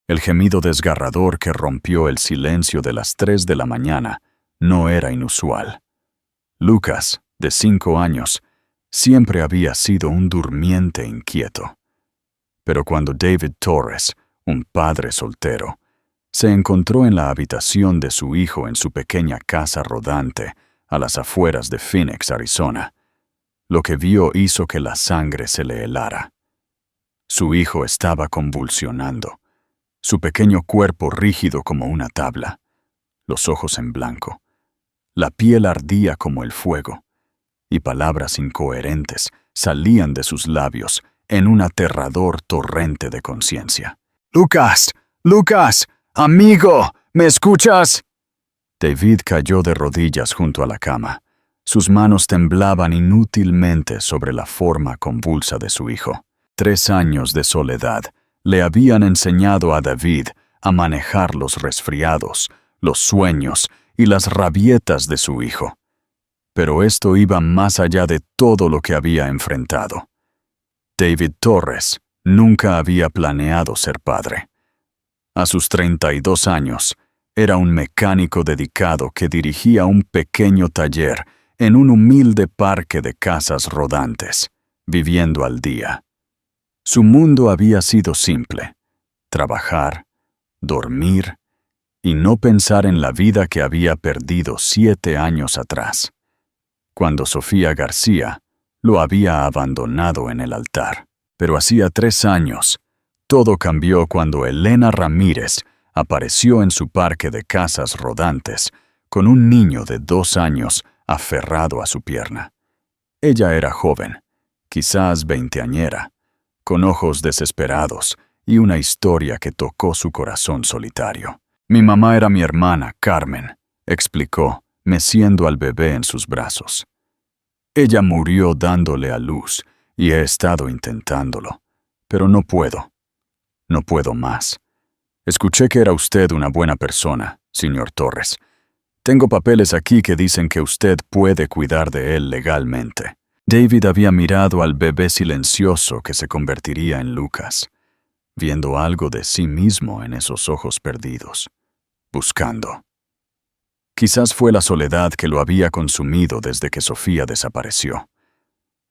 El gemido desgarrador que rompió el silencio de las 3 de la mañana no era inusual. Lucas, de 5 años, siempre había sido un durmiente inquieto. Pero cuando David Torres, un padre soltero, se encontró en la habitación de su hijo en su pequeña casa rodante a las afueras de Phoenix, Arizona, lo que vio hizo que la sangre se le helara. Su hijo estaba convulsionando, su pequeño cuerpo rígido como una tabla, los ojos en blanco, la piel ardía como el fuego, y palabras incoherentes salían de sus labios en un aterrador torrente de conciencia. «¡Lucas! ¡Lucas! ¡Amigo! ¿Me escuchas?» David cayó de rodillas junto a la cama. Sus manos temblaban inútilmente sobre la forma convulsa de su hijo. 3 años de soledad le habían enseñado a David a manejar los resfriados, los sueños y las rabietas de su hijo. Pero esto iba más allá de todo lo que había enfrentado. David Torres nunca había planeado ser padre. A sus 32 años, era un mecánico dedicado que dirigía un pequeño taller en un humilde parque de casas rodantes, viviendo al día. Su mundo había sido simple: trabajar, dormir y no pensar en la vida que había perdido 7 años atrás, cuando Sofía García lo había abandonado en el altar. Pero hacía 3 años, todo cambió cuando Elena Ramírez apareció en su parque de casas rodantes con un niño de 2 años aferrado a su pierna. Ella era joven, quizás veinteañera, con ojos desesperados y una historia que tocó su corazón solitario. «Mi mamá era mi hermana, Carmen», explicó, meciendo al bebé en sus brazos. «Ella murió dándole a luz y he estado intentándolo, pero no puedo más. Escuché que era usted una buena persona, señor Torres. Tengo papeles aquí que dicen que usted puede cuidar de él legalmente». David había mirado al bebé silencioso que se convertiría en Lucas, viendo algo de sí mismo en esos ojos perdidos, buscando. Quizás fue la soledad que lo había consumido desde que Sofía desapareció.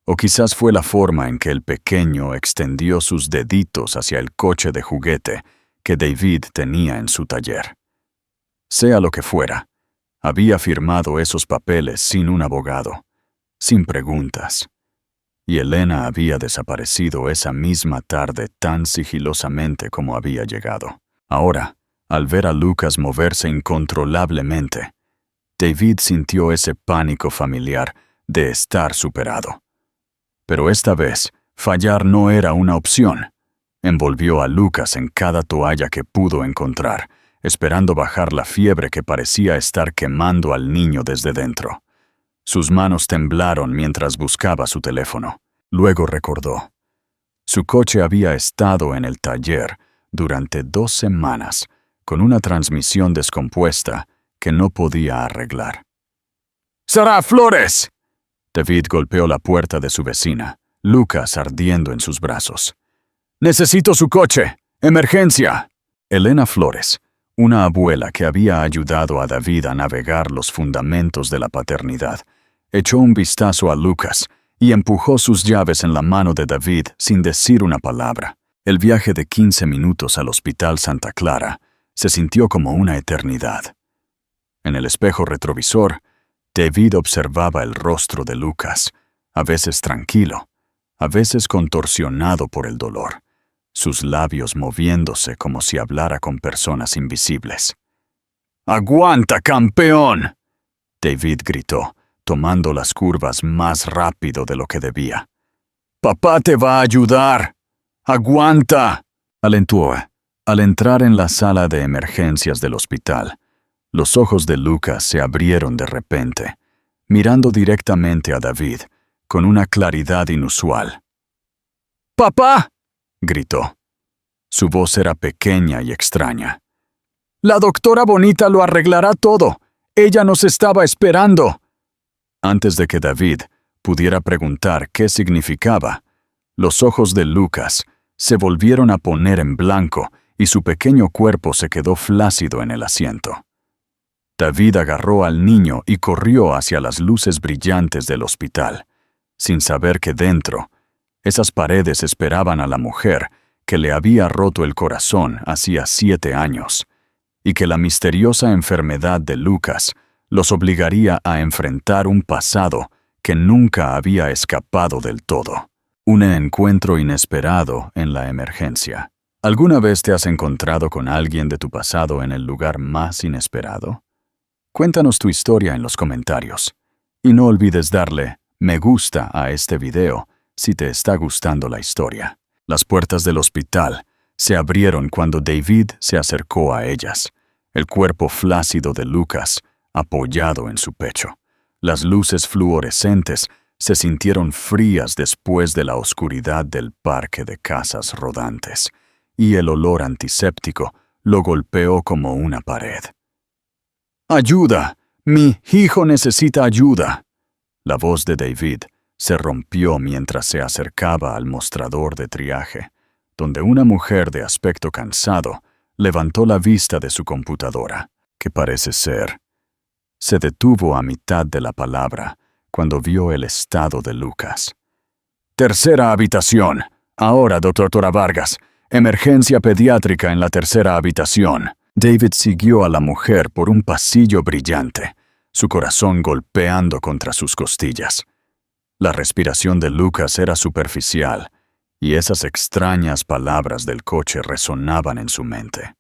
O quizás fue la forma en que el pequeño extendió sus deditos hacia el coche de juguete que David tenía en su taller. Sea lo que fuera, había firmado esos papeles sin un abogado, sin preguntas. Y Elena había desaparecido esa misma tarde tan sigilosamente como había llegado. Ahora, al ver a Lucas moverse incontrolablemente, David sintió ese pánico familiar de estar superado. Pero esta vez, fallar no era una opción. Envolvió a Lucas en cada toalla que pudo encontrar, esperando bajar la fiebre que parecía estar quemando al niño desde dentro. Sus manos temblaron mientras buscaba su teléfono. Luego recordó. Su coche había estado en el taller durante 2 semanas, con una transmisión descompuesta que no podía arreglar. «¡Sara Flores!» David golpeó la puerta de su vecina, Lucas ardiendo en sus brazos. «¡Necesito su coche! ¡Emergencia!» Elena Flores, una abuela que había ayudado a David a navegar los fundamentos de la paternidad, echó un vistazo a Lucas y empujó sus llaves en la mano de David sin decir una palabra. El viaje de 15 minutos al Hospital Santa Clara se sintió como una eternidad. En el espejo retrovisor, David observaba el rostro de Lucas, a veces tranquilo, a veces contorsionado por el dolor, sus labios moviéndose como si hablara con personas invisibles. «¡Aguanta, campeón!», David gritó, tomando las curvas más rápido de lo que debía. «¡Papá te va a ayudar! ¡Aguanta!». Alentó. Al entrar en la sala de emergencias del hospital, los ojos de Lucas se abrieron de repente, mirando directamente a David, con una claridad inusual. «¡Papá!», gritó. Su voz era pequeña y extraña. «La doctora Bonita lo arreglará todo. Ella nos estaba esperando». Antes de que David pudiera preguntar qué significaba, los ojos de Lucas se volvieron a poner en blanco y su pequeño cuerpo se quedó flácido en el asiento. David agarró al niño y corrió hacia las luces brillantes del hospital, sin saber que dentro, esas paredes esperaban a la mujer que le había roto el corazón hacía 7 años, y que la misteriosa enfermedad de Lucas los obligaría a enfrentar un pasado que nunca había escapado del todo. Un encuentro inesperado en la emergencia. ¿Alguna vez te has encontrado con alguien de tu pasado en el lugar más inesperado? Cuéntanos tu historia en los comentarios. Y no olvides darle me gusta a este video si te está gustando la historia. Las puertas del hospital se abrieron cuando David se acercó a ellas, el cuerpo flácido de Lucas apoyado en su pecho. Las luces fluorescentes se sintieron frías después de la oscuridad del parque de casas rodantes, y el olor antiséptico lo golpeó como una pared. ¡Ayuda! ¡Mi hijo necesita ayuda! La voz de David se rompió mientras se acercaba al mostrador de triaje, donde una mujer de aspecto cansado levantó la vista de su computadora, que parece ser. Se detuvo a mitad de la palabra cuando vio el estado de Lucas. Tercera habitación. Ahora, doctora Vargas. Emergencia pediátrica en la tercera habitación. David siguió a la mujer por un pasillo brillante, su corazón golpeando contra sus costillas. La respiración de Lucas era superficial, y esas extrañas palabras del coche resonaban en su mente.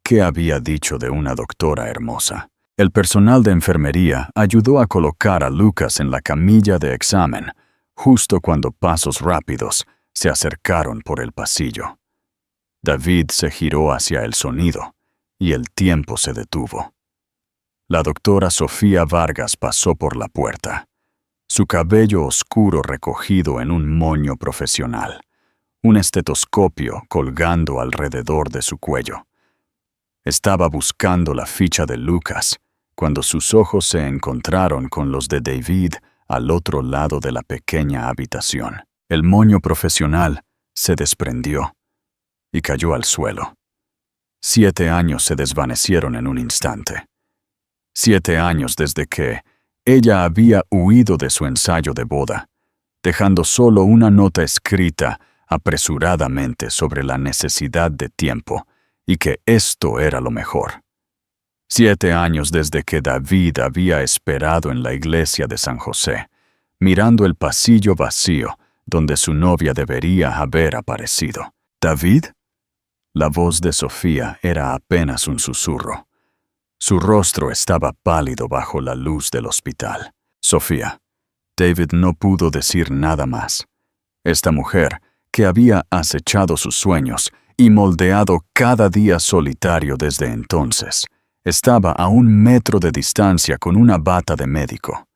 ¿Qué había dicho de una doctora hermosa? El personal de enfermería ayudó a colocar a Lucas en la camilla de examen, justo cuando pasos rápidos se acercaron por el pasillo. David se giró hacia el sonido, y el tiempo se detuvo. La doctora Sofía Vargas pasó por la puerta, su cabello oscuro recogido en un moño profesional, un estetoscopio colgando alrededor de su cuello. Estaba buscando la ficha de Lucas cuando sus ojos se encontraron con los de David al otro lado de la pequeña habitación. El moño profesional se desprendió y cayó al suelo. 7 años se desvanecieron en un instante. 7 años desde que ella había huido de su ensayo de boda, dejando solo una nota escrita apresuradamente sobre la necesidad de tiempo y que esto era lo mejor. 7 años desde que David había esperado en la iglesia de San José, mirando el pasillo vacío donde su novia debería haber aparecido. ¿David? La voz de Sofía era apenas un susurro. Su rostro estaba pálido bajo la luz del hospital. Sofía. David no pudo decir nada más. Esta mujer, que había acechado sus sueños y moldeado cada día solitario desde entonces, estaba a 1 metro de distancia con una bata de médico.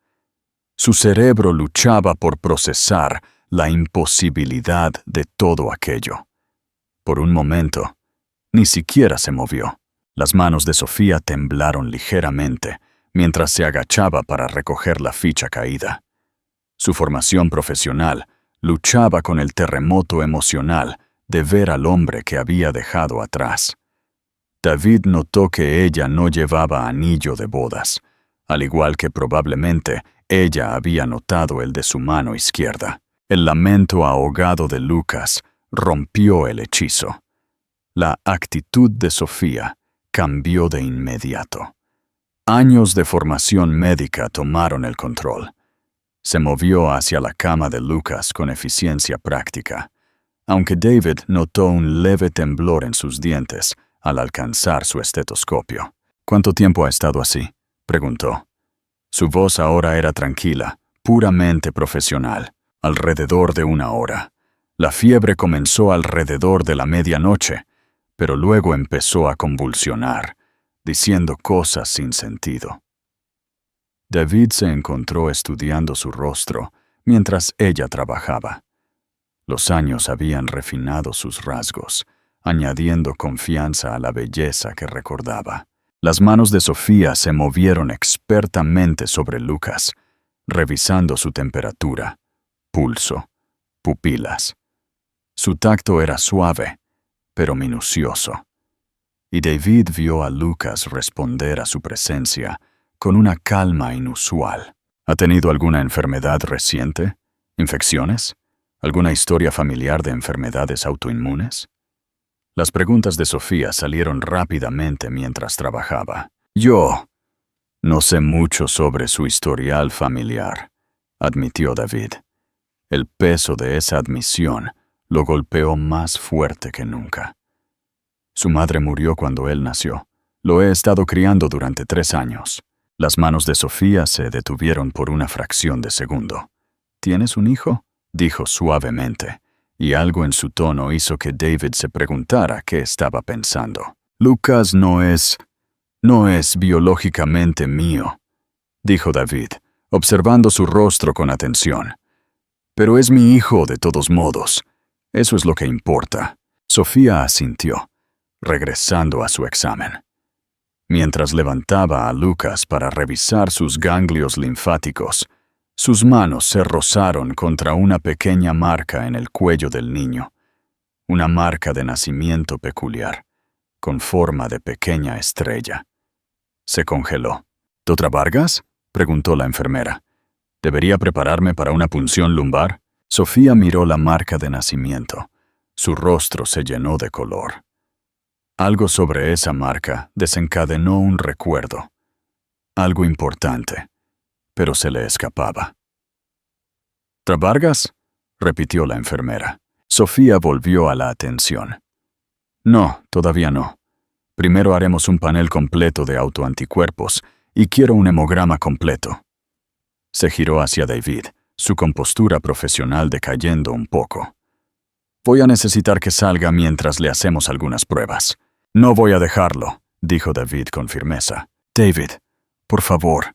Su cerebro luchaba por procesar la imposibilidad de todo aquello. Por un momento, ni siquiera se movió. Las manos de Sofía temblaron ligeramente mientras se agachaba para recoger la ficha caída. Su formación profesional luchaba con el terremoto emocional de ver al hombre que había dejado atrás. David notó que ella no llevaba anillo de bodas, al igual que probablemente ella había notado el de su mano izquierda. El lamento ahogado de Lucas rompió el hechizo. La actitud de Sofía cambió de inmediato. Años de formación médica tomaron el control. Se movió hacia la cama de Lucas con eficiencia práctica, aunque David notó un leve temblor en sus dientes al alcanzar su estetoscopio. ¿Cuánto tiempo ha estado así?, preguntó. Su voz ahora era tranquila, puramente profesional. Alrededor de 1 hora. La fiebre comenzó alrededor de la medianoche, pero luego empezó a convulsionar, diciendo cosas sin sentido. David se encontró estudiando su rostro mientras ella trabajaba. Los años habían refinado sus rasgos, añadiendo confianza a la belleza que recordaba. Las manos de Sofía se movieron expertamente sobre Lucas, revisando su temperatura, pulso, pupilas. Su tacto era suave, pero minucioso. Y David vio a Lucas responder a su presencia con una calma inusual. ¿Ha tenido alguna enfermedad reciente? ¿Infecciones? ¿Alguna historia familiar de enfermedades autoinmunes? Las preguntas de Sofía salieron rápidamente mientras trabajaba. Yo no sé mucho sobre su historial familiar, admitió David. El peso de esa admisión lo golpeó más fuerte que nunca. Su madre murió cuando él nació. Lo he estado criando durante 3 años. Las manos de Sofía se detuvieron por una fracción de segundo. ¿Tienes un hijo?, dijo suavemente, y algo en su tono hizo que David se preguntara qué estaba pensando. Lucas no es biológicamente mío, dijo David, observando su rostro con atención. Pero es mi hijo de todos modos. Eso es lo que importa. Sofía asintió, regresando a su examen. Mientras levantaba a Lucas para revisar sus ganglios linfáticos, sus manos se rozaron contra una pequeña marca en el cuello del niño, una marca de nacimiento peculiar, con forma de pequeña estrella. Se congeló. ¿Dra. Vargas?, preguntó la enfermera. ¿Debería prepararme para una punción lumbar? Sofía miró la marca de nacimiento. Su rostro se llenó de color. Algo sobre esa marca desencadenó un recuerdo. Algo importante, pero se le escapaba. ¿Dra. Vargas?, repitió la enfermera. Sofía volvió a la atención. No, todavía no. Primero haremos un panel completo de autoanticuerpos y quiero un hemograma completo. Se giró hacia David, su compostura profesional decayendo un poco. Voy a necesitar que salga mientras le hacemos algunas pruebas. No voy a dejarlo, dijo David con firmeza. David, por favor,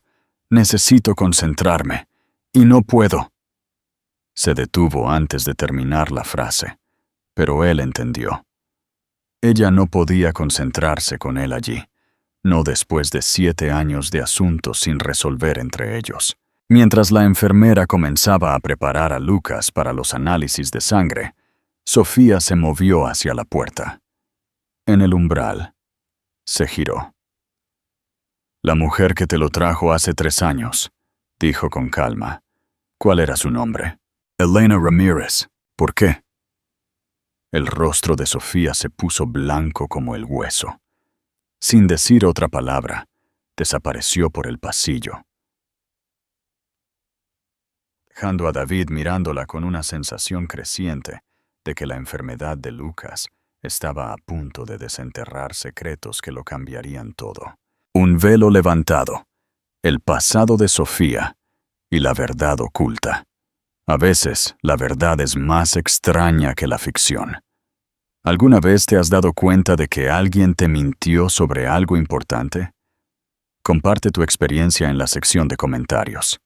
necesito concentrarme, y no puedo. Se detuvo antes de terminar la frase, pero él entendió. Ella no podía concentrarse con él allí, no después de 7 años de asuntos sin resolver entre ellos. Mientras la enfermera comenzaba a preparar a Lucas para los análisis de sangre, Sofía se movió hacia la puerta. En el umbral, se giró. La mujer que te lo trajo hace 3 años, dijo con calma. ¿Cuál era su nombre? Elena Ramírez. ¿Por qué? El rostro de Sofía se puso blanco como el hueso. Sin decir otra palabra, desapareció por el pasillo, dejando a David mirándola con una sensación creciente de que la enfermedad de Lucas estaba a punto de desenterrar secretos que lo cambiarían todo. Un velo levantado, el pasado de Sofía y la verdad oculta. A veces, la verdad es más extraña que la ficción. ¿Alguna vez te has dado cuenta de que alguien te mintió sobre algo importante? Comparte tu experiencia en la sección de comentarios.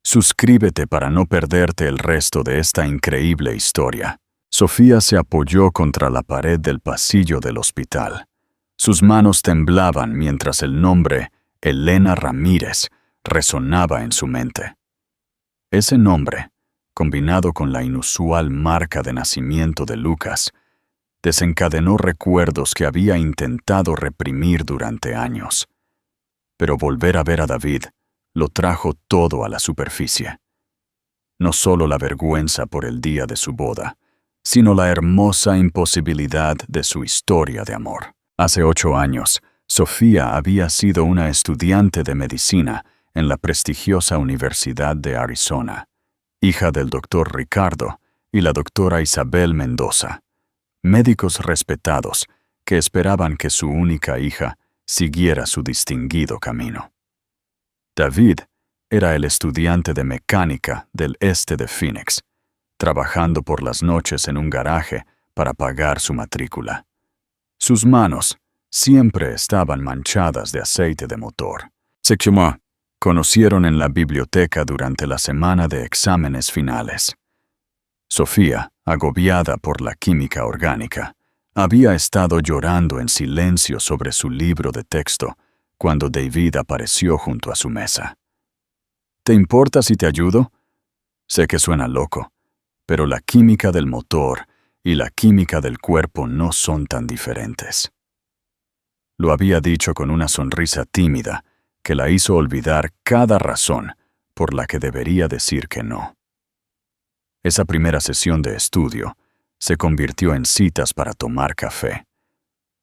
Suscríbete para no perderte el resto de esta increíble historia. Sofía se apoyó contra la pared del pasillo del hospital. Sus manos temblaban mientras el nombre Elena Ramírez resonaba en su mente. Ese nombre, combinado con la inusual marca de nacimiento de Lucas, desencadenó recuerdos que había intentado reprimir durante años. Pero volver a ver a David lo trajo todo a la superficie. No solo la vergüenza por el día de su boda, sino la hermosa imposibilidad de su historia de amor. Hace 8 años, Sofía había sido una estudiante de medicina en la prestigiosa Universidad de Arizona, hija del doctor Ricardo y la doctora Isabel Mendoza, médicos respetados que esperaban que su única hija siguiera su distinguido camino. David era el estudiante de mecánica del este de Phoenix, trabajando por las noches en un garaje para pagar su matrícula. Sus manos siempre estaban manchadas de aceite de motor. Se conocieron en la biblioteca durante la semana de exámenes finales. Sofía, agobiada por la química orgánica, había estado llorando en silencio sobre su libro de texto cuando David apareció junto a su mesa. ¿Te importa si te ayudo? Sé que suena loco, pero la química del motor y la química del cuerpo no son tan diferentes. Lo había dicho con una sonrisa tímida que la hizo olvidar cada razón por la que debería decir que no. Esa primera sesión de estudio se convirtió en citas para tomar café,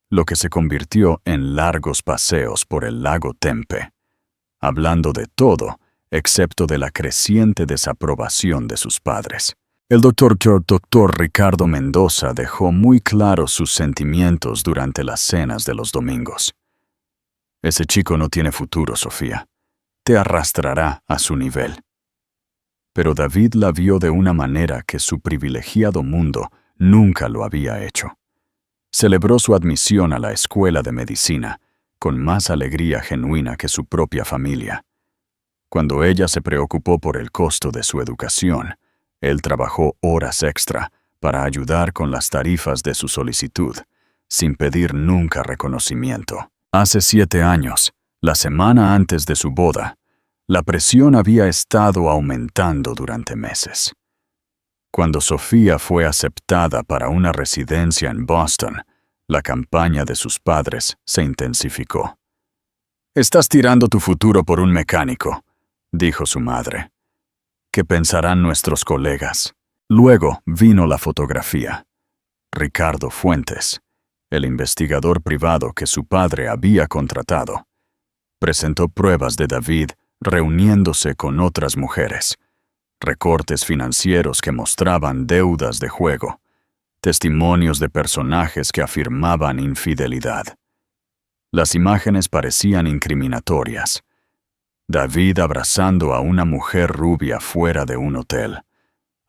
lo que se convirtió en largos paseos por el lago Tempe, hablando de todo excepto de la creciente desaprobación de sus padres. El doctor Ricardo Mendoza dejó muy claros sus sentimientos durante las cenas de los domingos. Ese chico no tiene futuro, Sofía. Te arrastrará a su nivel. Pero David la vio de una manera que su privilegiado mundo nunca lo había hecho. Celebró su admisión a la escuela de medicina con más alegría genuina que su propia familia. Cuando ella se preocupó por el costo de su educación, él trabajó horas extra para ayudar con las tarifas de su solicitud, sin pedir nunca reconocimiento. Hace 7 años, la semana antes de su boda, la presión había estado aumentando durante meses. Cuando Sofía fue aceptada para una residencia en Boston, la campaña de sus padres se intensificó. «Estás tirando tu futuro por un mecánico», dijo su madre. «¿Qué pensarán nuestros colegas?» Luego vino la fotografía. Ricardo Fuentes, el investigador privado que su padre había contratado, presentó pruebas de David reuniéndose con otras mujeres, recortes financieros que mostraban deudas de juego, testimonios de personajes que afirmaban infidelidad. Las imágenes parecían incriminatorias. David abrazando a una mujer rubia fuera de un hotel,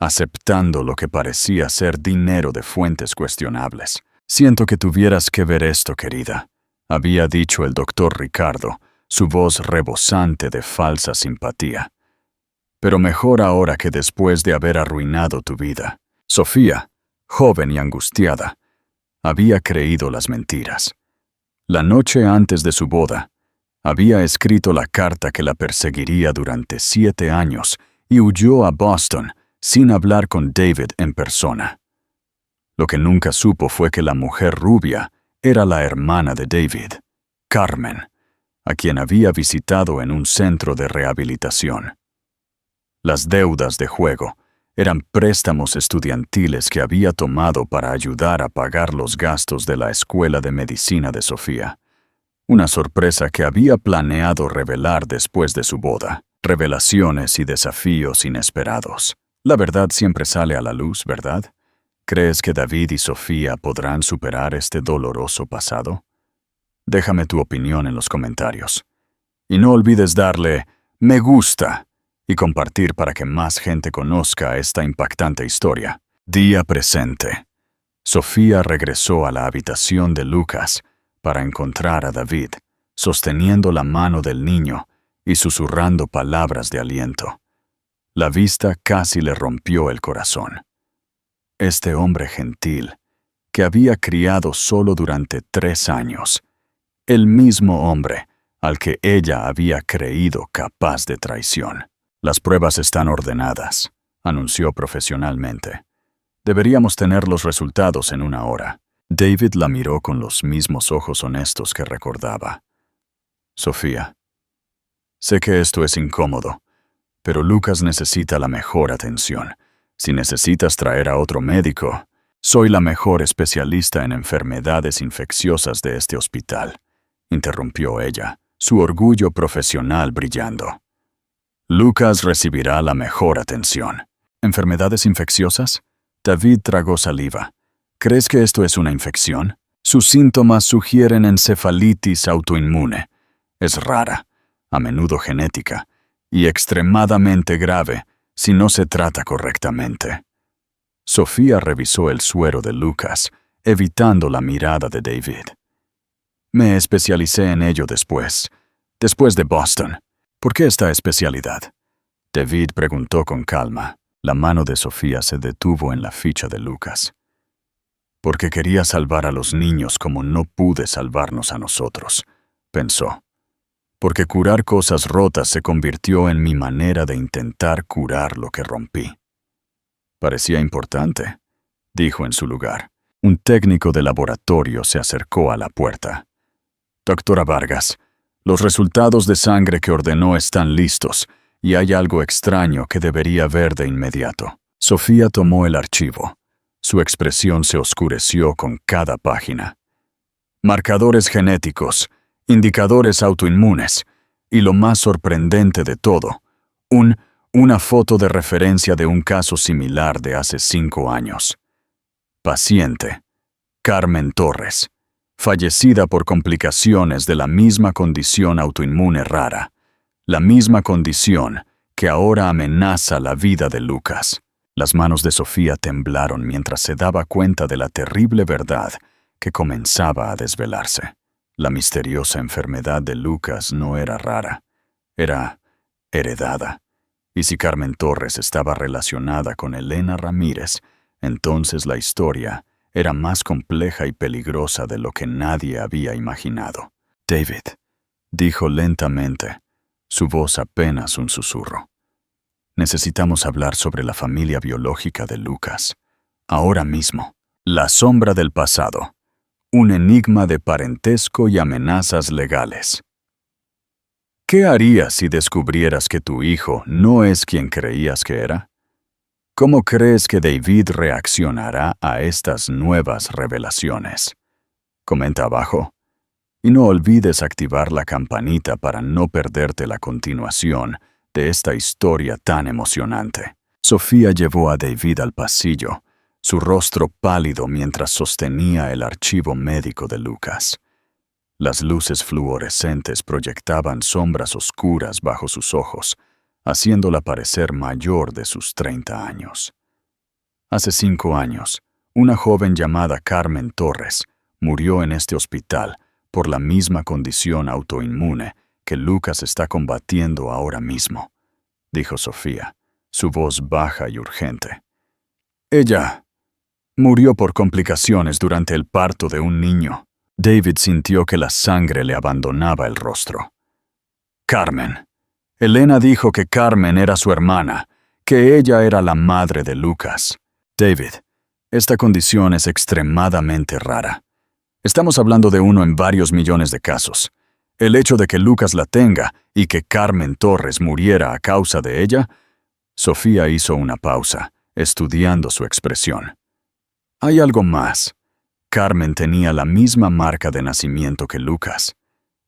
aceptando lo que parecía ser dinero de fuentes cuestionables. «Siento que tuvieras que ver esto, querida», había dicho el doctor Ricardo, su voz rebosante de falsa simpatía. «Pero mejor ahora que después de haber arruinado tu vida». Sofía, joven y angustiada, había creído las mentiras. La noche antes de su boda, había escrito la carta que la perseguiría durante 7 años y huyó a Boston sin hablar con David en persona. Lo que nunca supo fue que la mujer rubia era la hermana de David, Carmen, a quien había visitado en un centro de rehabilitación. Las deudas de juego eran préstamos estudiantiles que había tomado para ayudar a pagar los gastos de la escuela de medicina de Sofía. Una sorpresa que había planeado revelar después de su boda. Revelaciones y desafíos inesperados. La verdad siempre sale a la luz, ¿verdad? ¿Crees que David y Sofía podrán superar este doloroso pasado? Déjame tu opinión en los comentarios. Y no olvides darle me gusta y compartir para que más gente conozca esta impactante historia. Día presente. Sofía regresó a la habitación de Lucas para encontrar a David, sosteniendo la mano del niño y susurrando palabras de aliento. La vista casi le rompió el corazón. Este hombre gentil, que había criado solo durante 3 años, el mismo hombre al que ella había creído capaz de traición. «Las pruebas están ordenadas», anunció profesionalmente. «Deberíamos tener los resultados en 1 hora». David la miró con los mismos ojos honestos que recordaba. «Sofía, sé que esto es incómodo, pero Lucas necesita la mejor atención. Si necesitas traer a otro médico, soy la mejor especialista en enfermedades infecciosas de este hospital», interrumpió ella, su orgullo profesional brillando. «Lucas recibirá la mejor atención». ¿Enfermedades infecciosas? David tragó saliva. ¿Crees que esto es una infección? Sus síntomas sugieren encefalitis autoinmune. Es rara, a menudo genética, y extremadamente grave si no se trata correctamente. Sofía revisó el suero de Lucas, evitando la mirada de David. «Me especialicé en ello después de Boston». «¿Por qué esta especialidad?», David preguntó con calma. La mano de Sofía se detuvo en la ficha de Lucas. «Porque quería salvar a los niños como no pude salvarnos a nosotros», pensó. «Porque curar cosas rotas se convirtió en mi manera de intentar curar lo que rompí». Parecía importante. dijo en su lugar. Un técnico de laboratorio se acercó a la puerta. Doctora Vargas, los resultados de sangre que ordenó están listos y hay algo extraño que debería ver de inmediato. Sofía tomó el archivo. Su expresión se oscureció con cada página. Marcadores genéticos, indicadores autoinmunes y lo más sorprendente de todo, una foto de referencia de un caso similar de hace 5 años. Paciente, Carmen Torres, fallecida por complicaciones de la misma condición autoinmune rara, la misma condición que ahora amenaza la vida de Lucas. Las manos de Sofía temblaron mientras se daba cuenta de la terrible verdad que comenzaba a desvelarse. La misteriosa enfermedad de Lucas no era rara, era heredada. Y si Carmen Torres estaba relacionada con Elena Ramírez, entonces la historia era más compleja y peligrosa de lo que nadie había imaginado. David, dijo lentamente, su voz apenas un susurro. Necesitamos hablar sobre la familia biológica de Lucas. Ahora mismo. La sombra del pasado. Un enigma de parentesco y amenazas legales. ¿Qué harías si descubrieras que tu hijo no es quien creías que era? ¿Cómo crees que David reaccionará a estas nuevas revelaciones? Comenta abajo. Y no olvides activar la campanita para no perderte la continuación de esta historia tan emocionante. Sofía llevó a David al pasillo, su rostro pálido mientras sostenía el archivo médico de Lucas. Las luces fluorescentes proyectaban sombras oscuras bajo sus ojos, haciéndola parecer mayor de sus 30 años. Hace 5 años, una joven llamada Carmen Torres murió en este hospital por la misma condición autoinmune que Lucas está combatiendo ahora mismo, dijo Sofía, su voz baja y urgente. Ella murió por complicaciones durante el parto de un niño. David sintió que la sangre le abandonaba el rostro. Carmen. Elena dijo que Carmen era su hermana, que ella era la madre de Lucas. David, esta condición es extremadamente rara. Estamos hablando de uno en varios millones de casos. El hecho de que Lucas la tenga y que Carmen Torres muriera a causa de ella. Sofía hizo una pausa, estudiando su expresión. Hay algo más. Carmen tenía la misma marca de nacimiento que Lucas,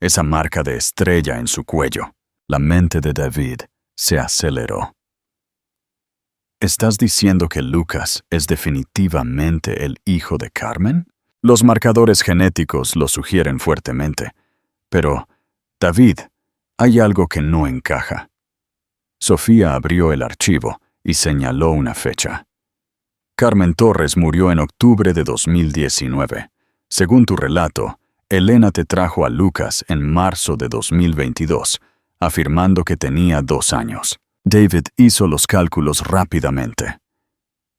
esa marca de estrella en su cuello. La mente de David se aceleró. ¿Estás diciendo que Lucas es definitivamente el hijo de Carmen? Los marcadores genéticos lo sugieren fuertemente. Pero, David, hay algo que no encaja. Sofía abrió el archivo y señaló una fecha. Carmen Torres murió en octubre de 2019. Según tu relato, Elena te trajo a Lucas en marzo de 2022, afirmando que tenía 2 años. David hizo los cálculos rápidamente.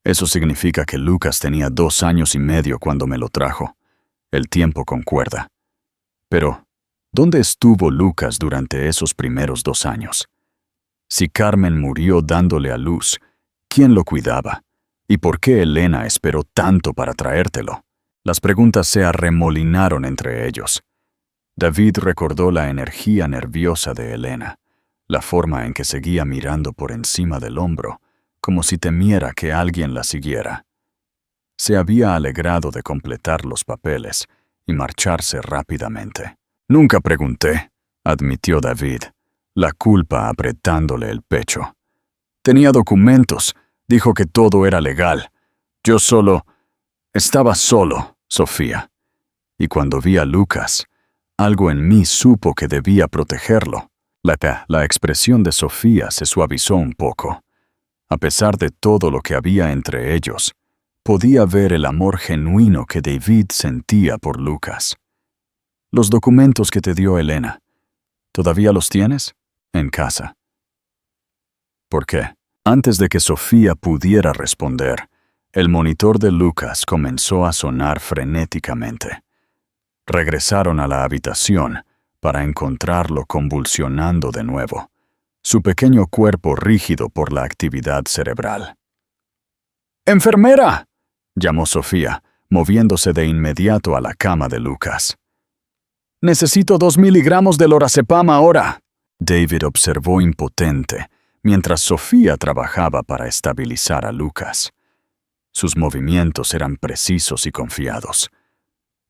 Eso significa que Lucas tenía 2 años y medio cuando me lo trajo. El tiempo concuerda. Pero, ¿dónde estuvo Lucas durante esos primeros 2 años? Si Carmen murió dándole a luz, ¿quién lo cuidaba? ¿Y por qué Elena esperó tanto para traértelo? Las preguntas se arremolinaron entre ellos. David recordó la energía nerviosa de Elena, la forma en que seguía mirando por encima del hombro, como si temiera que alguien la siguiera. Se había alegrado de completar los papeles y marcharse rápidamente. Nunca pregunté, admitió David, la culpa apretándole el pecho. Tenía documentos. Dijo que todo era legal. Yo estaba solo, Sofía. Y cuando vi a Lucas, algo en mí supo que debía protegerlo. La expresión de Sofía se suavizó un poco. A pesar de todo lo que había entre ellos, podía ver el amor genuino que David sentía por Lucas. Los documentos que te dio Elena, ¿todavía los tienes? En casa. ¿Por qué? Antes de que Sofía pudiera responder, el monitor de Lucas comenzó a sonar frenéticamente. Regresaron a la habitación para encontrarlo convulsionando de nuevo, su pequeño cuerpo rígido por la actividad cerebral. ¡Enfermera!, llamó Sofía, moviéndose de inmediato a la cama de Lucas. «Necesito 2 miligramos de lorazepam ahora». David observó impotente, mientras Sofía trabajaba para estabilizar a Lucas. Sus movimientos eran precisos y confiados.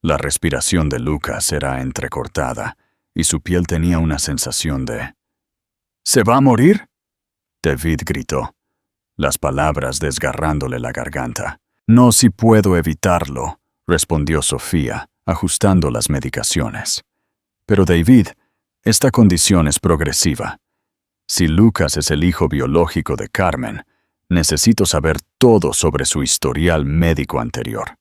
La respiración de Lucas era entrecortada, y su piel tenía una sensación de... «¿Se va a morir?», David gritó, las palabras desgarrándole la garganta. «No, si puedo evitarlo», respondió Sofía, ajustando las medicaciones. «Pero David, esta condición es progresiva. Si Lucas es el hijo biológico de Carmen, necesito saber todo sobre su historial médico anterior.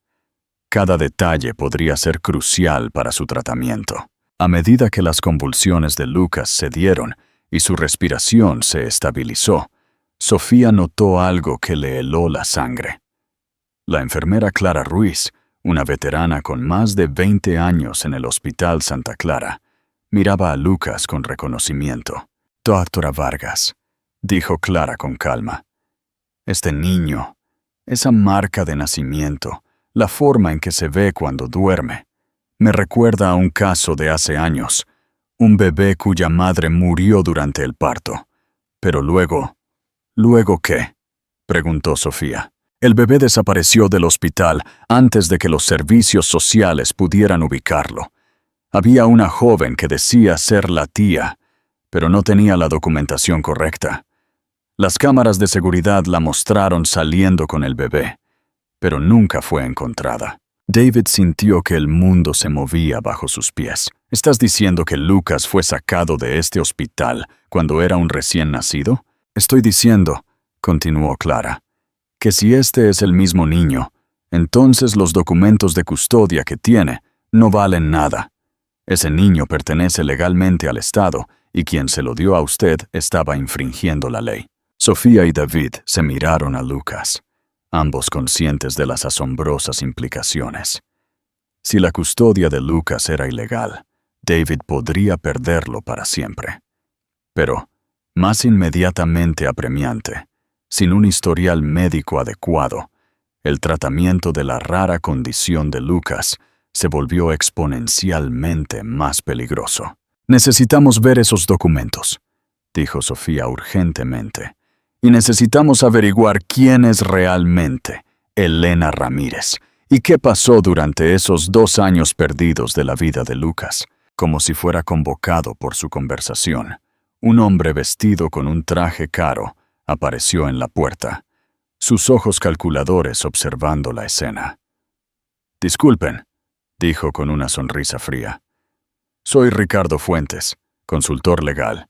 Cada detalle podría ser crucial para su tratamiento». A medida que las convulsiones de Lucas cedieron y su respiración se estabilizó, Sofía notó algo que le heló la sangre. La enfermera Clara Ruiz, una veterana con más de 20 años en el Hospital Santa Clara, miraba a Lucas con reconocimiento. «Doctora Vargas», dijo Clara con calma, «este niño, esa marca de nacimiento, la forma en que se ve cuando duerme, me recuerda a un caso de hace años, un bebé cuya madre murió durante el parto. Pero luego... ¿Luego qué?», preguntó Sofía. «El bebé desapareció del hospital antes de que los servicios sociales pudieran ubicarlo. Había una joven que decía ser la tía, pero no tenía la documentación correcta. Las cámaras de seguridad la mostraron saliendo con el bebé, pero nunca fue encontrada». David sintió que el mundo se movía bajo sus pies. «¿Estás diciendo que Lucas fue sacado de este hospital cuando era un recién nacido?» «Estoy diciendo», continuó Clara, «que si este es el mismo niño, entonces los documentos de custodia que tiene no valen nada. Ese niño pertenece legalmente al Estado y quien se lo dio a usted estaba infringiendo la ley». Sofía y David se miraron a Lucas, ambos conscientes de las asombrosas implicaciones. Si la custodia de Lucas era ilegal, David podría perderlo para siempre. Pero, más inmediatamente apremiante, sin un historial médico adecuado, el tratamiento de la rara condición de Lucas se volvió exponencialmente más peligroso. «Necesitamos ver esos documentos», dijo Sofía urgentemente. «Y necesitamos averiguar quién es realmente Elena Ramírez y qué pasó durante esos 2 años perdidos de la vida de Lucas». Como si fuera convocado por su conversación, un hombre vestido con un traje caro apareció en la puerta, sus ojos calculadores observando la escena. «Disculpen», dijo con una sonrisa fría. «Soy Ricardo Fuentes, consultor legal.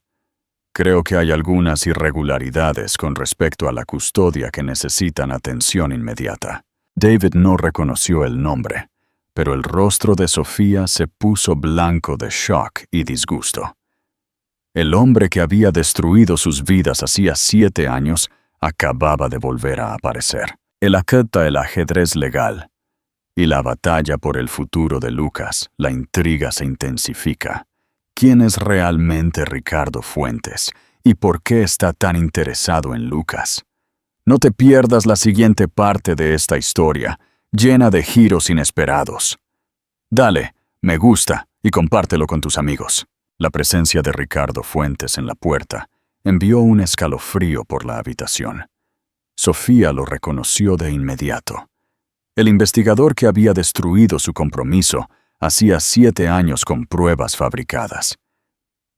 Creo que hay algunas irregularidades con respecto a la custodia que necesitan atención inmediata». David no reconoció el nombre, pero el rostro de Sofía se puso blanco de shock y disgusto. El hombre que había destruido sus vidas hacía 7 años acababa de volver a aparecer. Él acata el ajedrez legal, y la batalla por el futuro de Lucas, la intriga se intensifica. ¿Quién es realmente Ricardo Fuentes y por qué está tan interesado en Lucas? No te pierdas la siguiente parte de esta historia, llena de giros inesperados. Dale, me gusta y compártelo con tus amigos. La presencia de Ricardo Fuentes en la puerta envió un escalofrío por la habitación. Sofía lo reconoció de inmediato. El investigador que había destruido su compromiso hacía 7 años con pruebas fabricadas.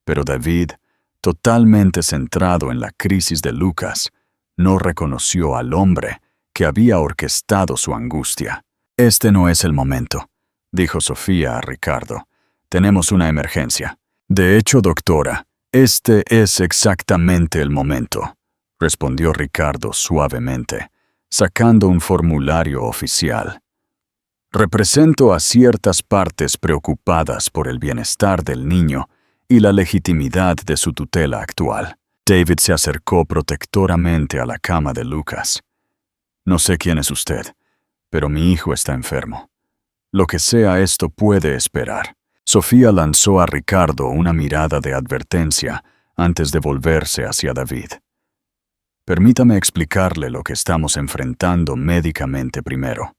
Pero David, totalmente centrado en la crisis de Lucas, no reconoció al hombre que había orquestado su angustia. «Este no es el momento», dijo Sofía a Ricardo. «Tenemos una emergencia». «De hecho, doctora, este es exactamente el momento», respondió Ricardo suavemente, sacando un formulario oficial. «Represento a ciertas partes preocupadas por el bienestar del niño y la legitimidad de su tutela actual». David se acercó protectoramente a la cama de Lucas. «No sé quién es usted, pero mi hijo está enfermo. Lo que sea esto puede esperar». Sofía lanzó a Ricardo una mirada de advertencia antes de volverse hacia David. «Permítame explicarle lo que estamos enfrentando médicamente primero»,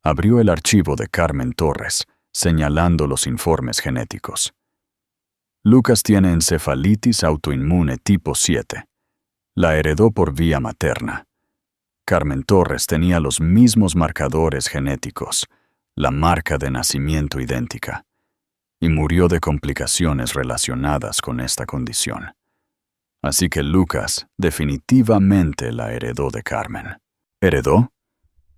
Abrió el archivo de Carmen Torres, señalando los informes genéticos. Lucas tiene encefalitis autoinmune tipo 7. La heredó por vía materna. Carmen Torres tenía los mismos marcadores genéticos, la marca de nacimiento idéntica, y murió de complicaciones relacionadas con esta condición. Así que Lucas definitivamente la heredó de Carmen. ¿Heredó?,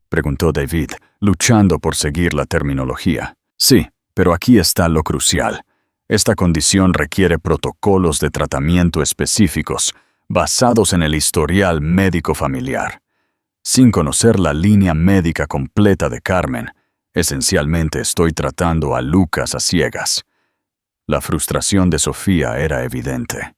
preguntó David, luchando por seguir la terminología. Sí, pero aquí está lo crucial. Esta condición requiere protocolos de tratamiento específicos, basados en el historial médico familiar. Sin conocer la línea médica completa de Carmen, esencialmente estoy tratando a Lucas a ciegas. La frustración de Sofía era evidente.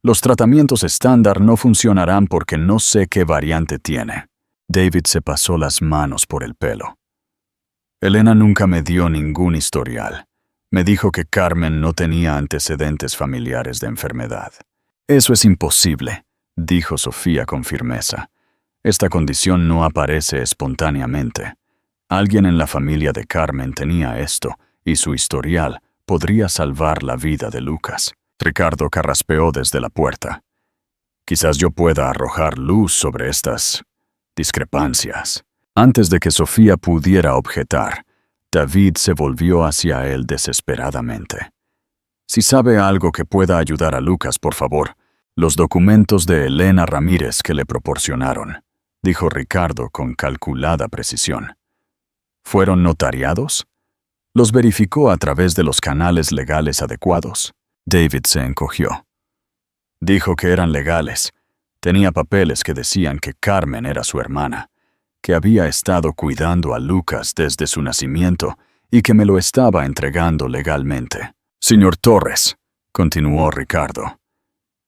Los tratamientos estándar no funcionarán porque no sé qué variante tiene. David se pasó las manos por el pelo. Elena nunca me dio ningún historial. Me dijo que Carmen no tenía antecedentes familiares de enfermedad. Eso es imposible, dijo Sofía con firmeza. Esta condición no aparece espontáneamente. Alguien en la familia de Carmen tenía esto, y su historial podría salvar la vida de Lucas. Ricardo carraspeó desde la puerta. Quizás yo pueda arrojar luz sobre estas discrepancias. Antes de que Sofía pudiera objetar, David se volvió hacia él desesperadamente. Si sabe algo que pueda ayudar a Lucas, por favor, los documentos de Elena Ramírez que le proporcionaron, dijo Ricardo con calculada precisión. ¿Fueron notariados? ¿Los verificó a través de los canales legales adecuados? David se encogió. Dijo que eran legales. Tenía papeles que decían que Carmen era su hermana, que había estado cuidando a Lucas desde su nacimiento y que me lo estaba entregando legalmente. Señor Torres, continuó Ricardo,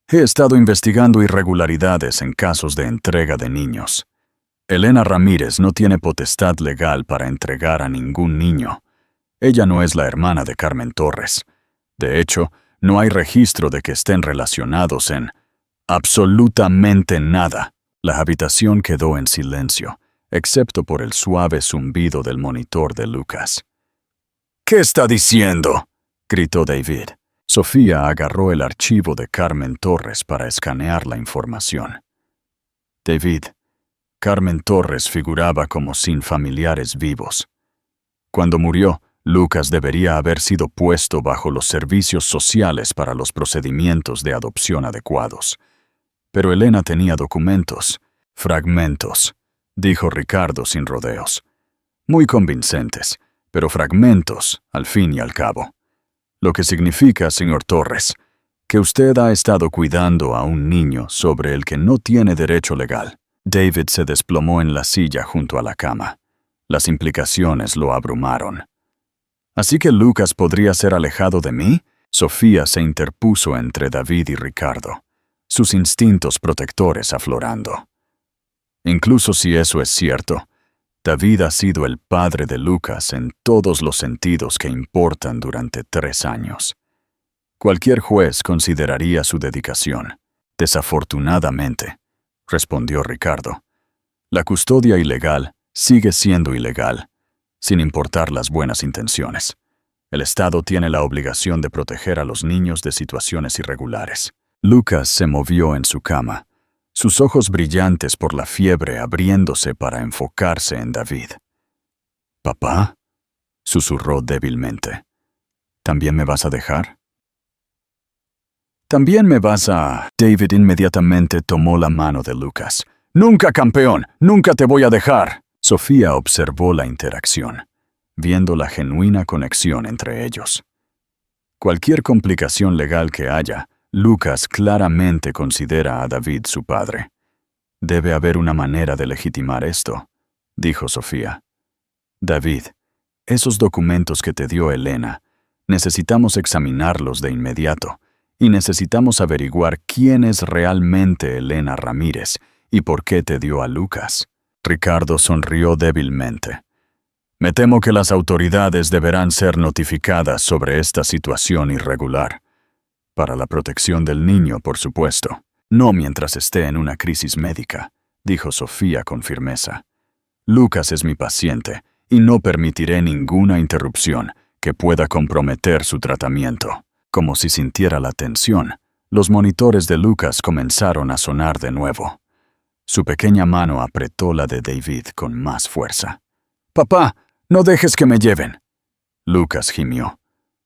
he estado investigando irregularidades en casos de entrega de niños. Elena Ramírez no tiene potestad legal para entregar a ningún niño. Ella no es la hermana de Carmen Torres. De hecho, no hay registro de que estén relacionados en absolutamente nada. La habitación quedó en silencio, excepto por el suave zumbido del monitor de Lucas. ¿Qué está diciendo?, gritó David. Sofía agarró el archivo de Carmen Torres para escanear la información. David, Carmen Torres figuraba como sin familiares vivos. Cuando murió, Lucas debería haber sido puesto bajo los servicios sociales para los procedimientos de adopción adecuados. Pero Elena tenía documentos, fragmentos, dijo Ricardo sin rodeos. Muy convincentes, pero fragmentos, al fin y al cabo. Lo que significa, señor Torres, que usted ha estado cuidando a un niño sobre el que no tiene derecho legal. David se desplomó en la silla junto a la cama. Las implicaciones lo abrumaron. ¿Así que Lucas podría ser alejado de mí? Sofía se interpuso entre David y Ricardo, sus instintos protectores aflorando. Incluso si eso es cierto, David ha sido el padre de Lucas en todos los sentidos que importan durante 3 años. Cualquier juez consideraría su dedicación. Desafortunadamente, respondió Ricardo, la custodia ilegal sigue siendo ilegal, sin importar las buenas intenciones. El Estado tiene la obligación de proteger a los niños de situaciones irregulares. Lucas se movió en su cama, sus ojos brillantes por la fiebre abriéndose para enfocarse en David. «¿Papá?», susurró débilmente. «¿También me vas a dejar?». «¿También me vas a...?» David inmediatamente tomó la mano de Lucas. «¡Nunca, campeón! ¡Nunca te voy a dejar!». Sofía observó la interacción, viendo la genuina conexión entre ellos. Cualquier complicación legal que haya, Lucas claramente considera a David su padre. Debe haber una manera de legitimar esto, dijo Sofía. David, esos documentos que te dio Elena, necesitamos examinarlos de inmediato y necesitamos averiguar quién es realmente Elena Ramírez y por qué te dio a Lucas. Ricardo sonrió débilmente. Me temo que las autoridades deberán ser notificadas sobre esta situación irregular. Para la protección del niño, por supuesto. No mientras esté en una crisis médica, dijo Sofía con firmeza. Lucas es mi paciente, y no permitiré ninguna interrupción que pueda comprometer su tratamiento. Como si sintiera la tensión, los monitores de Lucas comenzaron a sonar de nuevo. Su pequeña mano apretó la de David con más fuerza. «Papá, no dejes que me lleven». Lucas gimió,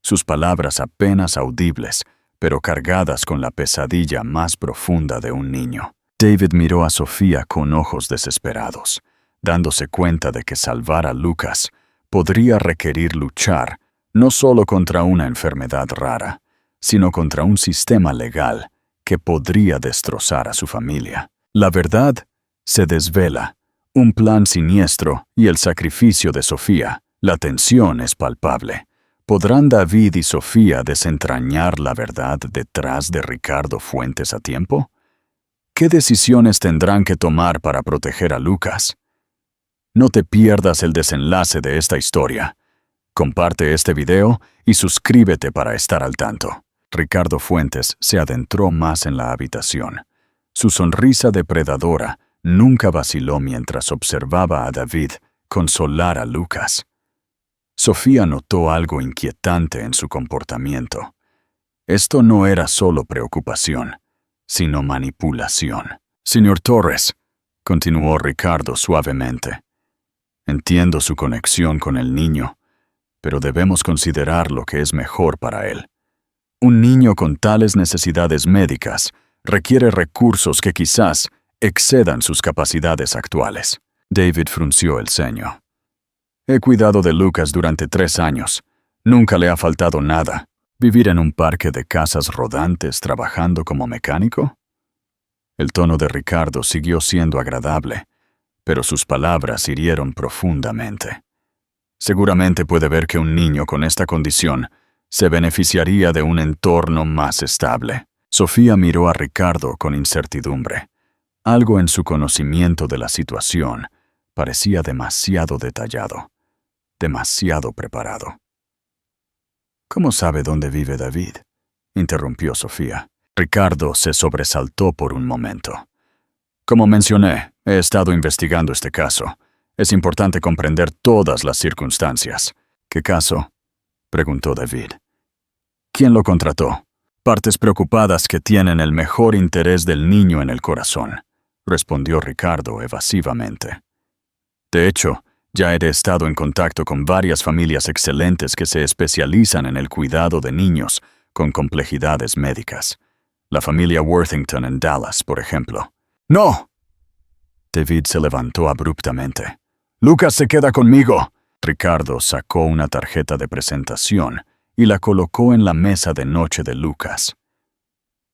sus palabras apenas audibles, pero cargadas con la pesadilla más profunda de un niño. David miró a Sofía con ojos desesperados, dándose cuenta de que salvar a Lucas podría requerir luchar no solo contra una enfermedad rara, sino contra un sistema legal que podría destrozar a su familia. La verdad se desvela, un plan siniestro y el sacrificio de Sofía. La tensión es palpable. ¿Podrán David y Sofía desentrañar la verdad detrás de Ricardo Fuentes a tiempo? ¿Qué decisiones tendrán que tomar para proteger a Lucas? No te pierdas el desenlace de esta historia. Comparte este video y suscríbete para estar al tanto. Ricardo Fuentes se adentró más en la habitación. Su sonrisa depredadora nunca vaciló mientras observaba a David consolar a Lucas. Sofía notó algo inquietante en su comportamiento. Esto no era solo preocupación, sino manipulación. «Señor Torres», continuó Ricardo suavemente, «entiendo su conexión con el niño, pero debemos considerar lo que es mejor para él. Un niño con tales necesidades médicas requiere recursos que quizás excedan sus capacidades actuales». David frunció el ceño. «He cuidado de Lucas durante 3 años. Nunca le ha faltado nada. ¿Vivir en un parque de casas rodantes trabajando como mecánico?» El tono de Ricardo siguió siendo agradable, pero sus palabras hirieron profundamente. «Seguramente puede ver que un niño con esta condición se beneficiaría de un entorno más estable». Sofía miró a Ricardo con incertidumbre. Algo en su conocimiento de la situación parecía demasiado detallado, demasiado preparado. «¿Cómo sabe dónde vive David?», interrumpió Sofía. Ricardo se sobresaltó por un momento. «Como mencioné, he estado investigando este caso. Es importante comprender todas las circunstancias». «¿Qué caso?», preguntó David. «¿Quién lo contrató?». «Partes preocupadas que tienen el mejor interés del niño en el corazón», respondió Ricardo evasivamente. «De hecho, ya he estado en contacto con varias familias excelentes que se especializan en el cuidado de niños con complejidades médicas. La familia Worthington en Dallas, por ejemplo». «¡No!». David se levantó abruptamente. «Lucas se queda conmigo». Ricardo sacó una tarjeta de presentación y la colocó en la mesa de noche de Lucas.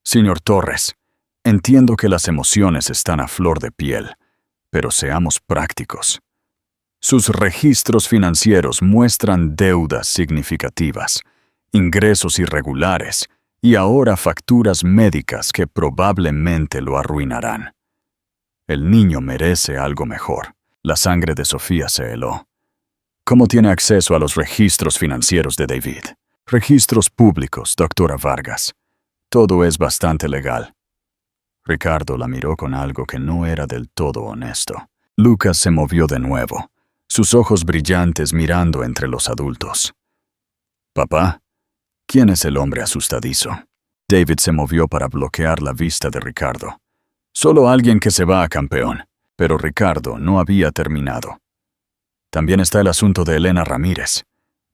«Señor Torres, entiendo que las emociones están a flor de piel, pero seamos prácticos. Sus registros financieros muestran deudas significativas, ingresos irregulares y ahora facturas médicas que probablemente lo arruinarán. El niño merece algo mejor». La sangre de Sofía se heló. «¿Cómo tiene acceso a los registros financieros de David?». «Registros públicos, doctora Vargas. Todo es bastante legal». Ricardo la miró con algo que no era del todo honesto. Lucas se movió de nuevo, sus ojos brillantes mirando entre los adultos. «Papá, ¿quién es el hombre asustadizo?». David se movió para bloquear la vista de Ricardo. «Solo alguien que se va a campeón». Pero Ricardo no había terminado. «También está el asunto de Elena Ramírez.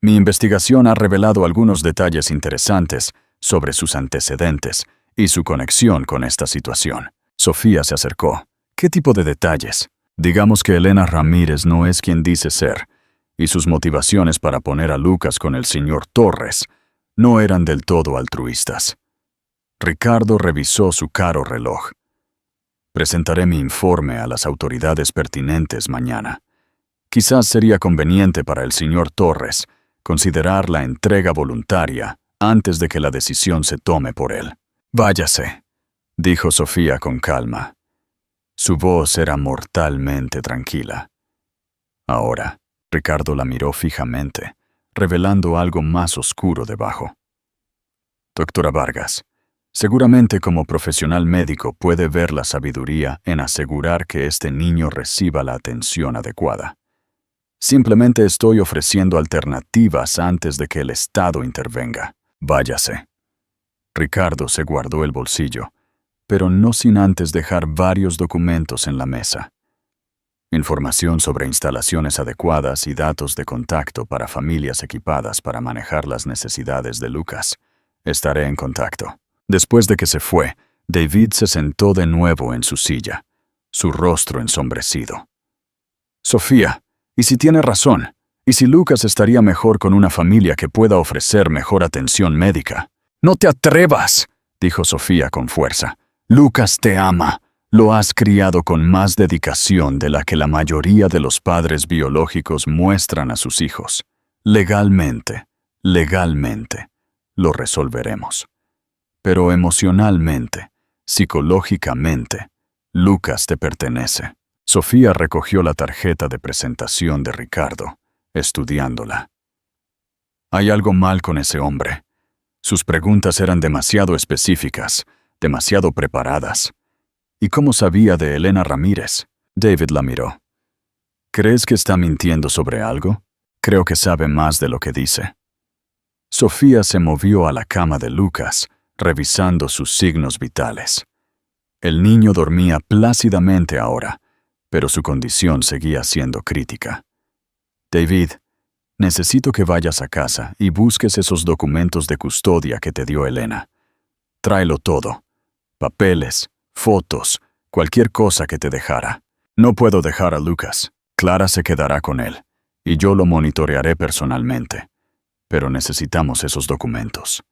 Mi investigación ha revelado algunos detalles interesantes sobre sus antecedentes y su conexión con esta situación». Sofía se acercó. «¿Qué tipo de detalles?». «Digamos que Elena Ramírez no es quien dice ser, y sus motivaciones para poner a Lucas con el señor Torres no eran del todo altruistas». Ricardo revisó su caro reloj. «Presentaré mi informe a las autoridades pertinentes mañana. Quizás sería conveniente para el señor Torres considerar la entrega voluntaria antes de que la decisión se tome por él». «Váyase», dijo Sofía con calma. Su voz era mortalmente tranquila. Ahora, Ricardo la miró fijamente, revelando algo más oscuro debajo. «Doctora Vargas, seguramente como profesional médico puede ver la sabiduría en asegurar que este niño reciba la atención adecuada. Simplemente estoy ofreciendo alternativas antes de que el Estado intervenga. Váyase. Ricardo se guardó el bolsillo, pero no sin antes dejar varios documentos en la mesa. Información sobre instalaciones adecuadas y datos de contacto para familias equipadas para manejar las necesidades de Lucas. Estaré en contacto. Después de que se fue, David se sentó de nuevo en su silla, su rostro ensombrecido. Sofía, ¿y si tiene razón? ¿Y si Lucas estaría mejor con una familia que pueda ofrecer mejor atención médica? «No te atrevas», dijo Sofía con fuerza. «Lucas te ama. Lo has criado con más dedicación de la que la mayoría de los padres biológicos muestran a sus hijos. Legalmente, lo resolveremos. Pero emocionalmente, psicológicamente, Lucas te pertenece». Sofía recogió la tarjeta de presentación de Ricardo, estudiándola. «Hay algo mal con ese hombre. Sus preguntas eran demasiado específicas, demasiado preparadas. ¿Y cómo sabía de Elena Ramírez?» David la miró. «¿Crees que está mintiendo sobre algo? Creo que sabe más de lo que dice». Sofía se movió a la cama de Lucas, revisando sus signos vitales. El niño dormía plácidamente ahora, pero su condición seguía siendo crítica. «David, necesito que vayas a casa y busques esos documentos de custodia que te dio Elena. Tráelo todo. Papeles, fotos, cualquier cosa que te dejara. No puedo dejar a Lucas. Clara se quedará con él, y yo lo monitorearé personalmente. Pero necesitamos esos documentos.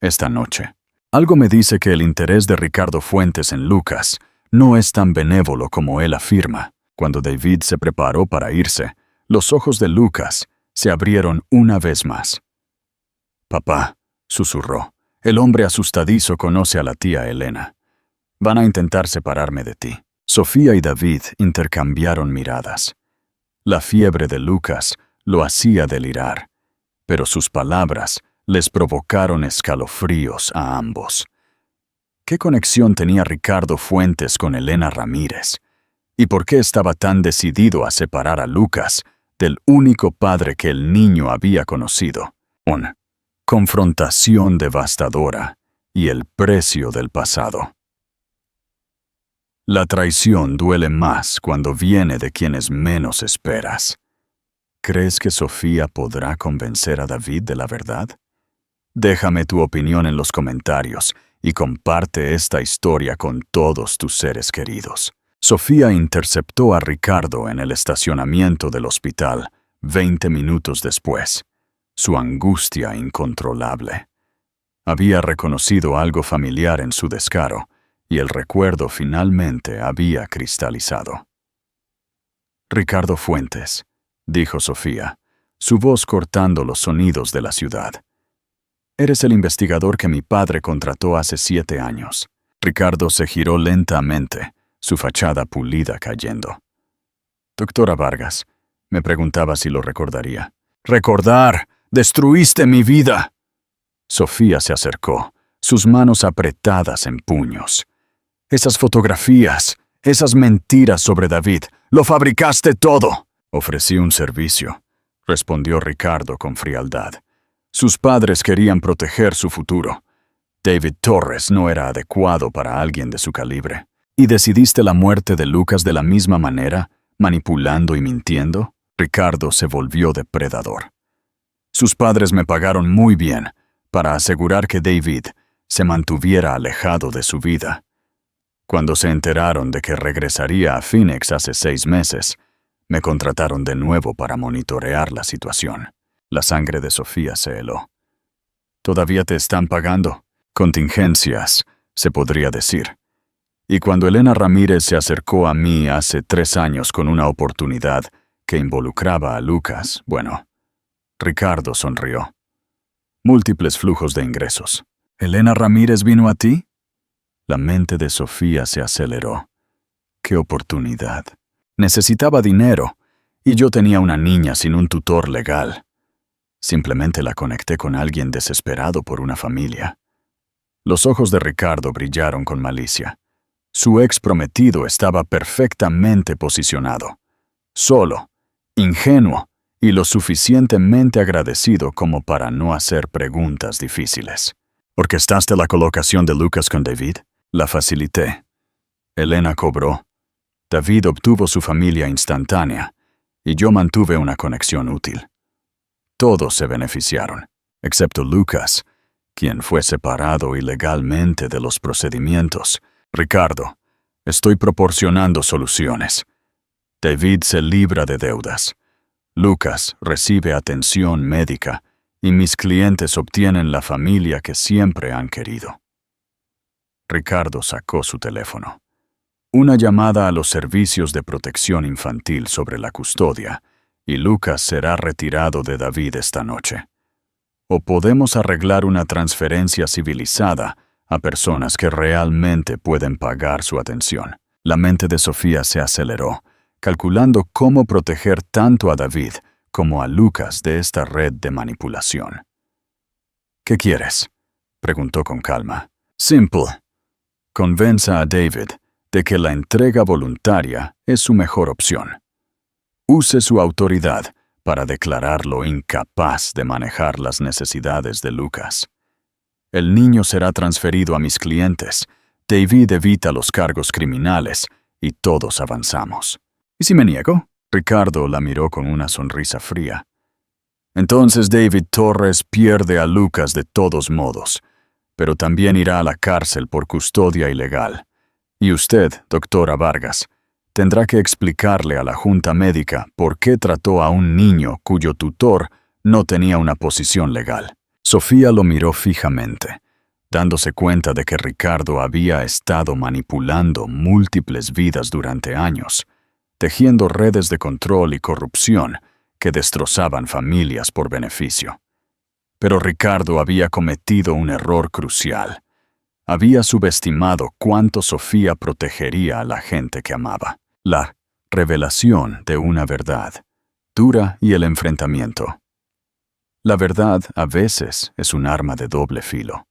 Esta noche». Algo me dice que el interés de Ricardo Fuentes en Lucas no es tan benévolo como él afirma. Cuando David se preparó para irse, los ojos de Lucas se abrieron una vez más. «Papá», susurró, «el hombre asustadizo conoce a la tía Elena. Van a intentar separarme de ti». Sofía y David intercambiaron miradas. La fiebre de Lucas lo hacía delirar, pero sus palabras les provocaron escalofríos a ambos. ¿Qué conexión tenía Ricardo Fuentes con Elena Ramírez? ¿Y por qué estaba tan decidido a separar a Lucas del único padre que el niño había conocido? Una confrontación devastadora y el precio del pasado. La traición duele más cuando viene de quienes menos esperas. ¿Crees que Sofía podrá convencer a David de la verdad? Déjame tu opinión en los comentarios y comparte esta historia con todos tus seres queridos. Sofía interceptó a Ricardo en el estacionamiento del hospital 20 minutos después. Su angustia incontrolable. Había reconocido algo familiar en su descaro, y el recuerdo finalmente había cristalizado. «Ricardo Fuentes», dijo Sofía, su voz cortando los sonidos de la ciudad. «Eres el investigador que mi padre contrató hace 7 años». Ricardo se giró lentamente, su fachada pulida cayendo. «Doctora Vargas», me preguntaba si lo recordaría. «¡Recordar! ¡Destruiste mi vida!». Sofía se acercó, sus manos apretadas en puños. «Esas fotografías, esas mentiras sobre David, lo fabricaste todo». «Ofrecí un servicio», respondió Ricardo con frialdad. «Sus padres querían proteger su futuro. David Torres no era adecuado para alguien de su calibre. ¿Y decidiste la muerte de Lucas de la misma manera, manipulando y mintiendo?» Ricardo se volvió depredador. «Sus padres me pagaron muy bien para asegurar que David se mantuviera alejado de su vida. Cuando se enteraron de que regresaría a Phoenix hace 6 meses, me contrataron de nuevo para monitorear la situación». La sangre de Sofía se heló. «¿Todavía te están pagando?» «Contingencias, se podría decir. Y cuando Elena Ramírez se acercó a mí hace 3 años con una oportunidad que involucraba a Lucas, bueno». Ricardo sonrió. «Múltiples flujos de ingresos». «¿Elena Ramírez vino a ti?» La mente de Sofía se aceleró. «¡Qué oportunidad! Necesitaba dinero, y yo tenía una niña sin un tutor legal. Simplemente la conecté con alguien desesperado por una familia». Los ojos de Ricardo brillaron con malicia. Su ex prometido estaba perfectamente posicionado. Solo, ingenuo y lo suficientemente agradecido como para no hacer preguntas difíciles. ¿Orquestaste la colocación de Lucas con David? La facilité. Elena cobró. David obtuvo su familia instantánea y yo mantuve una conexión útil. Todos se beneficiaron, excepto Lucas, quien fue separado ilegalmente de los procedimientos. Ricardo, estoy proporcionando soluciones. David se libra de deudas. Lucas recibe atención médica y mis clientes obtienen la familia que siempre han querido. Ricardo sacó su teléfono. Una llamada a los servicios de protección infantil sobre la custodia, y Lucas será retirado de David esta noche. O podemos arreglar una transferencia civilizada a personas que realmente pueden pagar su atención. La mente de Sofía se aceleró, calculando cómo proteger tanto a David como a Lucas de esta red de manipulación. ¿Qué quieres?, preguntó con calma. Simple. Convenza a David de que la entrega voluntaria es su mejor opción. Use su autoridad para declararlo incapaz de manejar las necesidades de Lucas. El niño será transferido a mis clientes, David evita los cargos criminales y todos avanzamos. ¿Y si me niego? Ricardo la miró con una sonrisa fría. Entonces David Torres pierde a Lucas de todos modos, pero también irá a la cárcel por custodia ilegal. Y usted, doctora Vargas, tendrá que explicarle a la junta médica por qué trató a un niño cuyo tutor no tenía una posición legal. Sofía lo miró fijamente, dándose cuenta de que Ricardo había estado manipulando múltiples vidas durante años, tejiendo redes de control y corrupción que destrozaban familias por beneficio. Pero Ricardo había cometido un error crucial. Había subestimado cuánto Sofía protegería a la gente que amaba. La revelación de una verdad dura y el enfrentamiento. La verdad a veces es un arma de doble filo.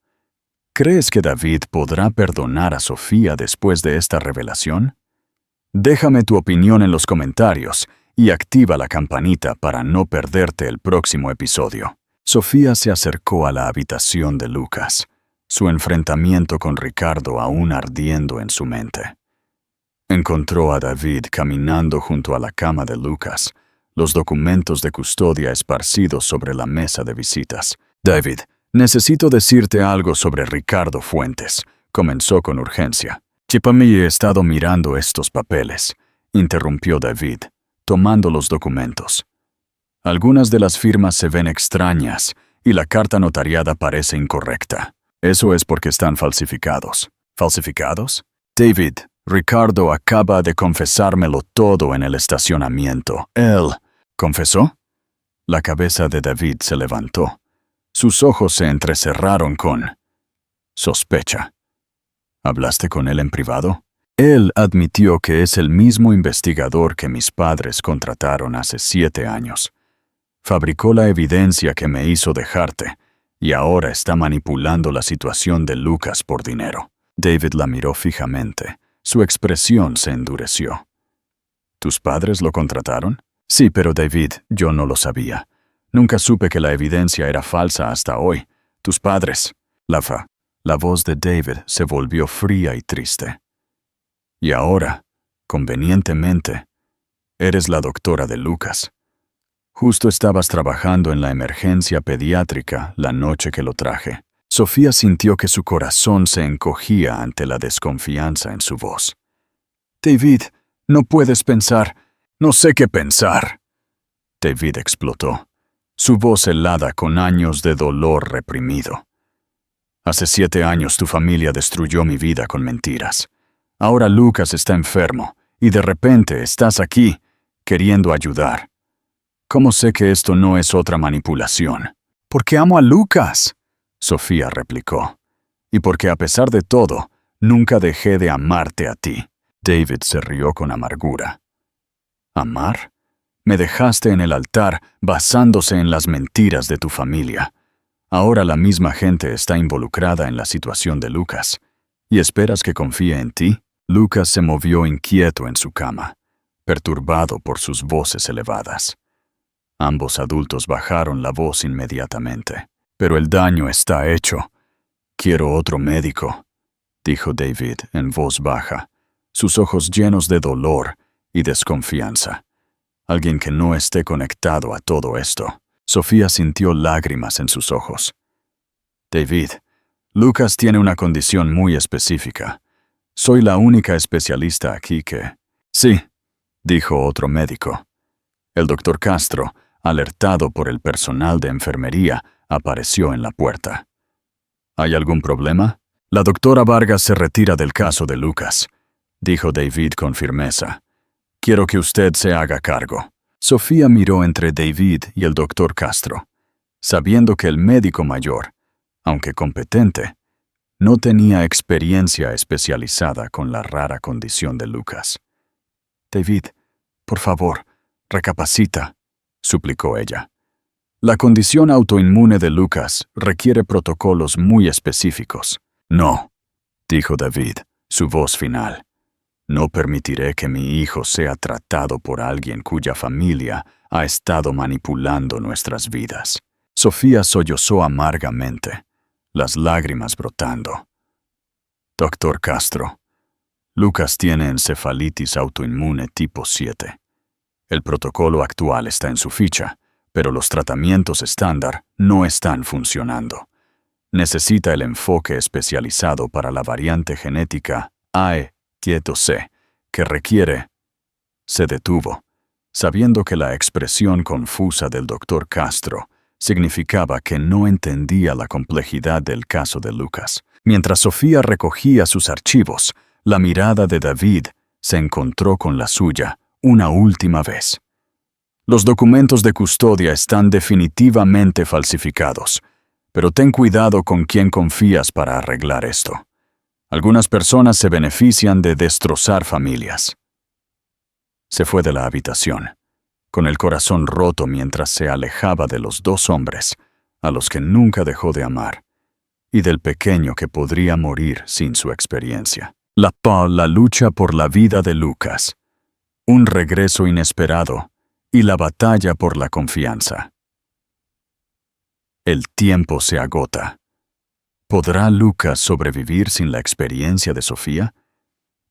¿Crees que David podrá perdonar a Sofía después de esta revelación? Déjame tu opinión en los comentarios y activa la campanita para no perderte el próximo episodio. Sofía se acercó a la habitación de Lucas, su enfrentamiento con Ricardo aún ardiendo en su mente. Encontró a David caminando junto a la cama de Lucas, los documentos de custodia esparcidos sobre la mesa de visitas. David, necesito decirte algo sobre Ricardo Fuentes, comenzó con urgencia. Chipami, he estado mirando estos papeles, interrumpió David, tomando los documentos. Algunas de las firmas se ven extrañas y la carta notariada parece incorrecta. Eso es porque están falsificados. ¿Falsificados? David, Ricardo acaba de confesármelo todo en el estacionamiento. ¿Él confesó? La cabeza de David se levantó. Sus ojos se entrecerraron con sospecha. ¿Hablaste con él en privado? Él admitió que es el mismo investigador que mis padres contrataron hace 7 años. Fabricó la evidencia que me hizo dejarte y ahora está manipulando la situación de Lucas por dinero. David la miró fijamente. Su expresión se endureció. ¿Tus padres lo contrataron? Sí, pero David, yo no lo sabía. Nunca supe que la evidencia era falsa hasta hoy. Tus padres. La voz de David se volvió fría y triste. Y ahora, convenientemente, eres la doctora de Lucas. Justo estabas trabajando en la emergencia pediátrica la noche que lo traje. Sofía sintió que su corazón se encogía ante la desconfianza en su voz. David, no puedes pensar. No sé qué pensar. David explotó, su voz helada con años de dolor reprimido. Hace 7 años tu familia destruyó mi vida con mentiras. Ahora Lucas está enfermo y de repente estás aquí, queriendo ayudar. ¿Cómo sé que esto no es otra manipulación? Porque amo a Lucas, Sofía replicó. Y porque a pesar de todo, nunca dejé de amarte a ti. David se rió con amargura. ¿Amar? Me dejaste en el altar basándose en las mentiras de tu familia. Ahora la misma gente está involucrada en la situación de Lucas. ¿Y esperas que confíe en ti? Lucas se movió inquieto en su cama, perturbado por sus voces elevadas. Ambos adultos bajaron la voz inmediatamente. «Pero el daño está hecho. Quiero otro médico», dijo David en voz baja, sus ojos llenos de dolor y desconfianza. «Alguien que no esté conectado a todo esto». Sofía sintió lágrimas en sus ojos. «David, Lucas tiene una condición muy específica. Soy la única especialista aquí que...» «Sí», dijo otro médico. El doctor Castro, alertado por el personal de enfermería, apareció en la puerta. «¿Hay algún problema?» «La doctora Vargas se retira del caso de Lucas», dijo David con firmeza. «Quiero que usted se haga cargo». Sofía miró entre David y el doctor Castro, sabiendo que el médico mayor, aunque competente, no tenía experiencia especializada con la rara condición de Lucas. «David, por favor, recapacita», suplicó ella. «La condición autoinmune de Lucas requiere protocolos muy específicos». «No», dijo David, su voz final. «No permitiré que mi hijo sea tratado por alguien cuya familia ha estado manipulando nuestras vidas». Sofía sollozó amargamente, las lágrimas brotando. «Doctor Castro, Lucas tiene encefalitis autoinmune tipo 7. El protocolo actual está en su ficha, pero los tratamientos estándar no están funcionando. Necesita el enfoque especializado para la variante genética AE-C, que requiere...» Se detuvo, sabiendo que la expresión confusa del doctor Castro significaba que no entendía la complejidad del caso de Lucas. Mientras Sofía recogía sus archivos, la mirada de David se encontró con la suya una última vez. «Los documentos de custodia están definitivamente falsificados, pero ten cuidado con quién confías para arreglar esto. Algunas personas se benefician de destrozar familias». Se fue de la habitación, con el corazón roto mientras se alejaba de los dos hombres, a los que nunca dejó de amar, y del pequeño que podría morir sin su experiencia. La lucha por la vida de Lucas, un regreso inesperado y la batalla por la confianza. El tiempo se agota. ¿Podrá Lucas sobrevivir sin la experiencia de Sofía?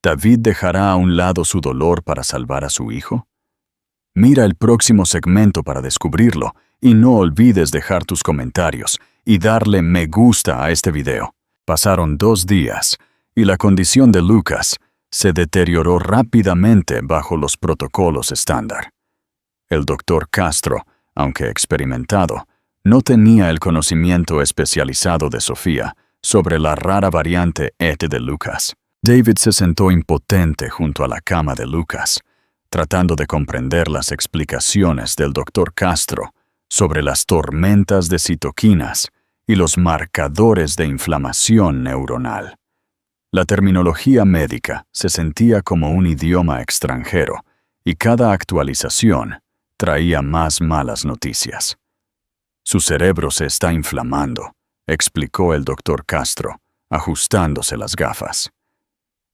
¿David dejará a un lado su dolor para salvar a su hijo? Mira el próximo segmento para descubrirlo y no olvides dejar tus comentarios y darle me gusta a este video. Pasaron 2 días y la condición de Lucas se deterioró rápidamente bajo los protocolos estándar. El doctor Castro, aunque experimentado, no tenía el conocimiento especializado de Sofía sobre la rara variante ET de Lucas. David se sentó impotente junto a la cama de Lucas, tratando de comprender las explicaciones del doctor Castro sobre las tormentas de citoquinas y los marcadores de inflamación neuronal. La terminología médica se sentía como un idioma extranjero y cada actualización traía más malas noticias. «Su cerebro se está inflamando», explicó el doctor Castro, ajustándose las gafas.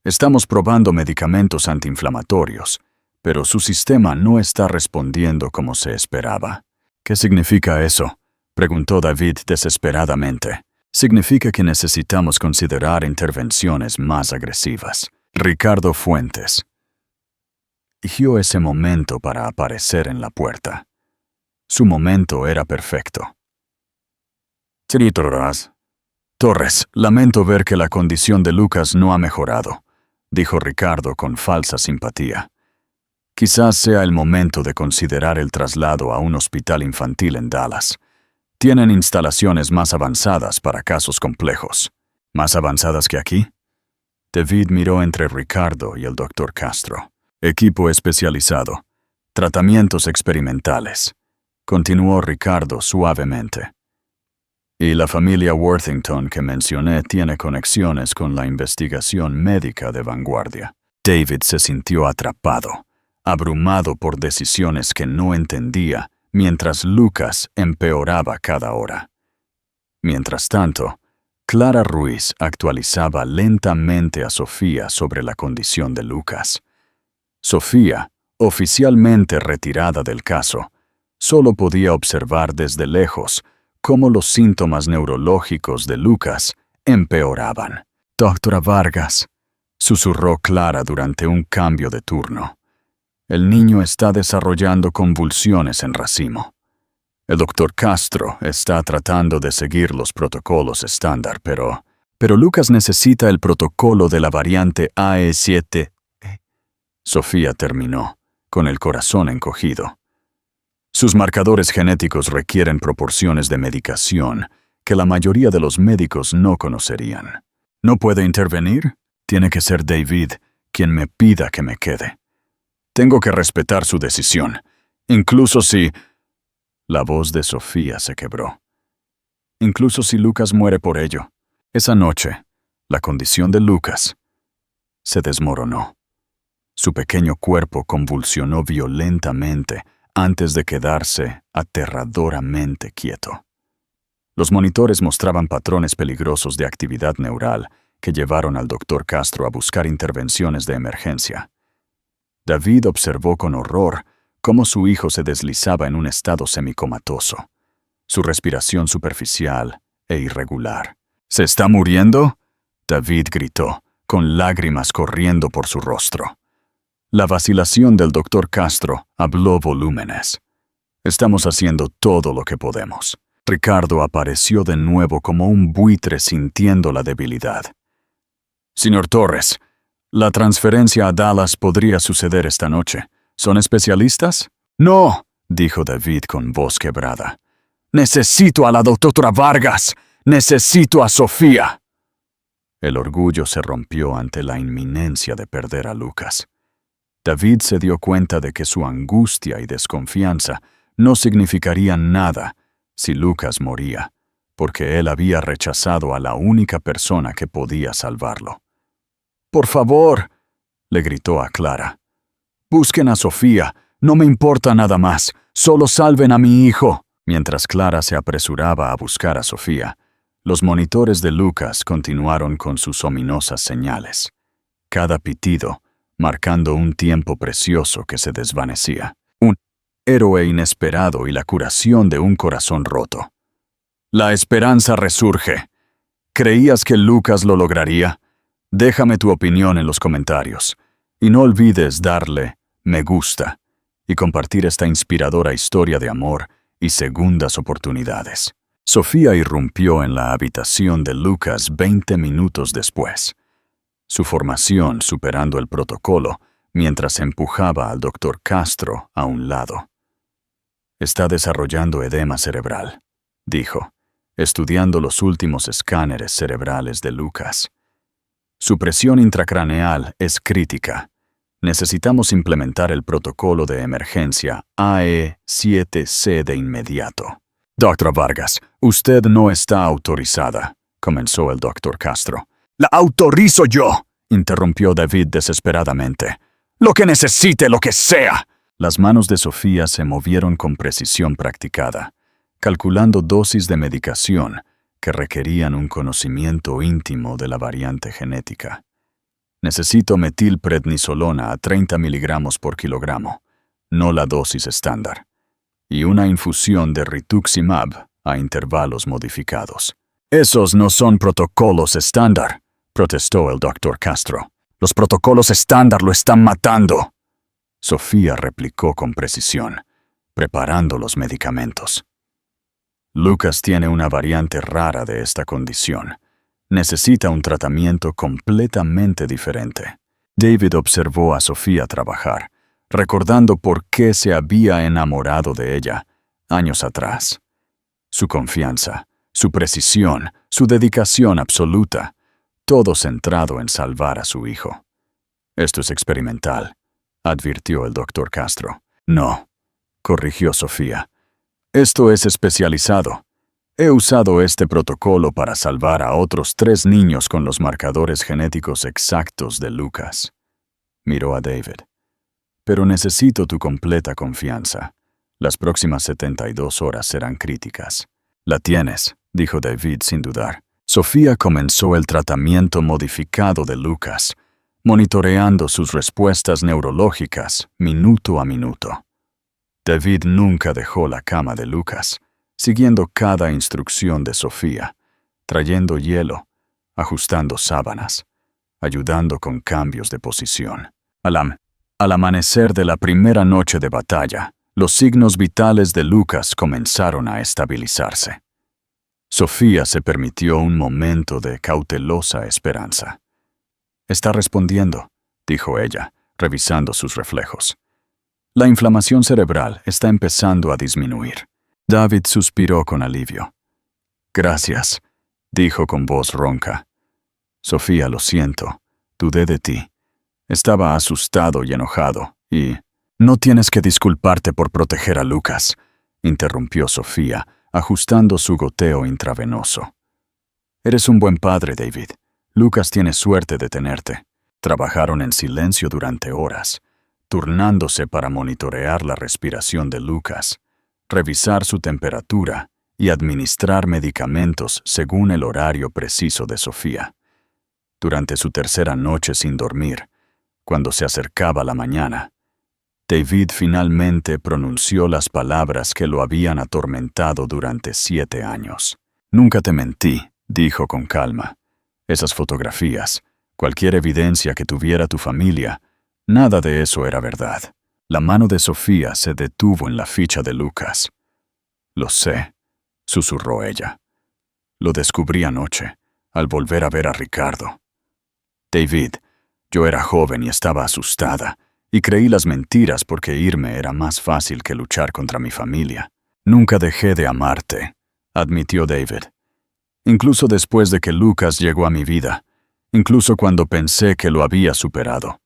«Estamos probando medicamentos antiinflamatorios, pero su sistema no está respondiendo como se esperaba». «¿Qué significa eso?», preguntó David desesperadamente. «Significa que necesitamos considerar intervenciones más agresivas». Ricardo Fuentes eligió ese momento para aparecer en la puerta. Su momento era perfecto. «Torres, lamento ver que la condición de Lucas no ha mejorado», dijo Ricardo con falsa simpatía. «Quizás sea el momento de considerar el traslado a un hospital infantil en Dallas. Tienen instalaciones más avanzadas para casos complejos». «¿Más avanzadas que aquí?». David miró entre Ricardo y el doctor Castro. «Equipo especializado. Tratamientos experimentales», continuó Ricardo suavemente. «Y la familia Worthington que mencioné tiene conexiones con la investigación médica de vanguardia». David se sintió atrapado, abrumado por decisiones que no entendía, mientras Lucas empeoraba cada hora. Mientras tanto, Clara Ruiz actualizaba lentamente a Sofía sobre la condición de Lucas. Sofía, oficialmente retirada del caso, solo podía observar desde lejos cómo los síntomas neurológicos de Lucas empeoraban. «Doctora Vargas», susurró Clara durante un cambio de turno. «El niño está desarrollando convulsiones en racimo. El doctor Castro está tratando de seguir los protocolos estándar, pero Lucas necesita el protocolo de la variante AE7. Sofía terminó, con el corazón encogido. Sus marcadores genéticos requieren proporciones de medicación que la mayoría de los médicos no conocerían. ¿No puede intervenir? Tiene que ser David quien me pida que me quede. Tengo que respetar su decisión, incluso si... La voz de Sofía se quebró. Incluso si Lucas muere por ello. Esa noche, la condición de Lucas se desmoronó. Su pequeño cuerpo convulsionó violentamente antes de quedarse aterradoramente quieto. Los monitores mostraban patrones peligrosos de actividad neural que llevaron al doctor Castro a buscar intervenciones de emergencia. David observó con horror cómo su hijo se deslizaba en un estado semicomatoso, su respiración superficial e irregular. «¿Se está muriendo?», David gritó, con lágrimas corriendo por su rostro. La vacilación del doctor Castro habló volúmenes. «Estamos haciendo todo lo que podemos». Ricardo apareció de nuevo como un buitre sintiendo la debilidad. «Señor Torres, la transferencia a Dallas podría suceder esta noche. ¿Son especialistas?» «No», dijo David con voz quebrada. «Necesito a la doctora Vargas. Necesito a Sofía». El orgullo se rompió ante la inminencia de perder a Lucas. David se dio cuenta de que su angustia y desconfianza no significarían nada si Lucas moría, porque él había rechazado a la única persona que podía salvarlo. «Por favor», le gritó a Clara. «Busquen a Sofía, no me importa nada más, solo salven a mi hijo». Mientras Clara se apresuraba a buscar a Sofía, los monitores de Lucas continuaron con sus ominosas señales, cada pitido marcando un tiempo precioso que se desvanecía. Un héroe inesperado y la curación de un corazón roto. «La esperanza resurge. ¿Creías que Lucas lo lograría? Déjame tu opinión en los comentarios. Y no olvides darle me gusta y compartir esta inspiradora historia de amor y segundas oportunidades». Sofía irrumpió en la habitación de Lucas 20 minutos después. Su formación superando el protocolo mientras empujaba al doctor Castro a un lado. «Está desarrollando edema cerebral», dijo, estudiando los últimos escáneres cerebrales de Lucas. «Su presión intracraneal es crítica. Necesitamos implementar el protocolo de emergencia AE7C de inmediato». «Doctora Vargas, usted no está autorizada», comenzó el doctor Castro. «La autorizo yo», interrumpió David desesperadamente. «Lo que necesite, lo que sea». Las manos de Sofía se movieron con precisión practicada, calculando dosis de medicación que requerían un conocimiento íntimo de la variante genética. «Necesito metilprednisolona a 30 miligramos por kilogramo, no la dosis estándar, y una infusión de rituximab a intervalos modificados». «Esos no son protocolos estándar», protestó el doctor Castro. «Los protocolos estándar lo están matando». Sofía replicó con precisión, preparando los medicamentos. «Lucas tiene una variante rara de esta condición. Necesita un tratamiento completamente diferente». David observó a Sofía trabajar, recordando por qué se había enamorado de ella años atrás. Su confianza, su precisión, su dedicación absoluta, todo centrado en salvar a su hijo. «Esto es experimental», advirtió el doctor Castro. «No», corrigió Sofía. «Esto es especializado. He usado este protocolo para salvar a otros 3 niños con los marcadores genéticos exactos de Lucas». Miró a David. «Pero necesito tu completa confianza. Las próximas 72 horas serán críticas». «La tienes», dijo David sin dudar. Sofía comenzó el tratamiento modificado de Lucas, monitoreando sus respuestas neurológicas minuto a minuto. David nunca dejó la cama de Lucas, siguiendo cada instrucción de Sofía, trayendo hielo, ajustando sábanas, ayudando con cambios de posición. Al amanecer de la primera noche de batalla, los signos vitales de Lucas comenzaron a estabilizarse. Sofía se permitió un momento de cautelosa esperanza. «Está respondiendo», dijo ella, revisando sus reflejos. «La inflamación cerebral está empezando a disminuir». David suspiró con alivio. «Gracias», dijo con voz ronca. «Sofía, lo siento. Dudé de ti. Estaba asustado y enojado, y...» «No tienes que disculparte por proteger a Lucas», interrumpió Sofía, ajustando su goteo intravenoso. «Eres un buen padre, David. Lucas tiene suerte de tenerte». Trabajaron en silencio durante horas, turnándose para monitorear la respiración de Lucas, revisar su temperatura y administrar medicamentos según el horario preciso de Sofía. Durante su tercera noche sin dormir, cuando se acercaba la mañana, David finalmente pronunció las palabras que lo habían atormentado durante 7 años. «Nunca te mentí», dijo con calma. «Esas fotografías, cualquier evidencia que tuviera tu familia, nada de eso era verdad». La mano de Sofía se detuvo en la ficha de Lucas. «Lo sé», susurró ella. «Lo descubrí anoche, al volver a ver a Ricardo. David, yo era joven y estaba asustada, y creí las mentiras porque irme era más fácil que luchar contra mi familia. Nunca dejé de amarte», admitió David. «Incluso después de que Lucas llegó a mi vida, incluso cuando pensé que lo había superado.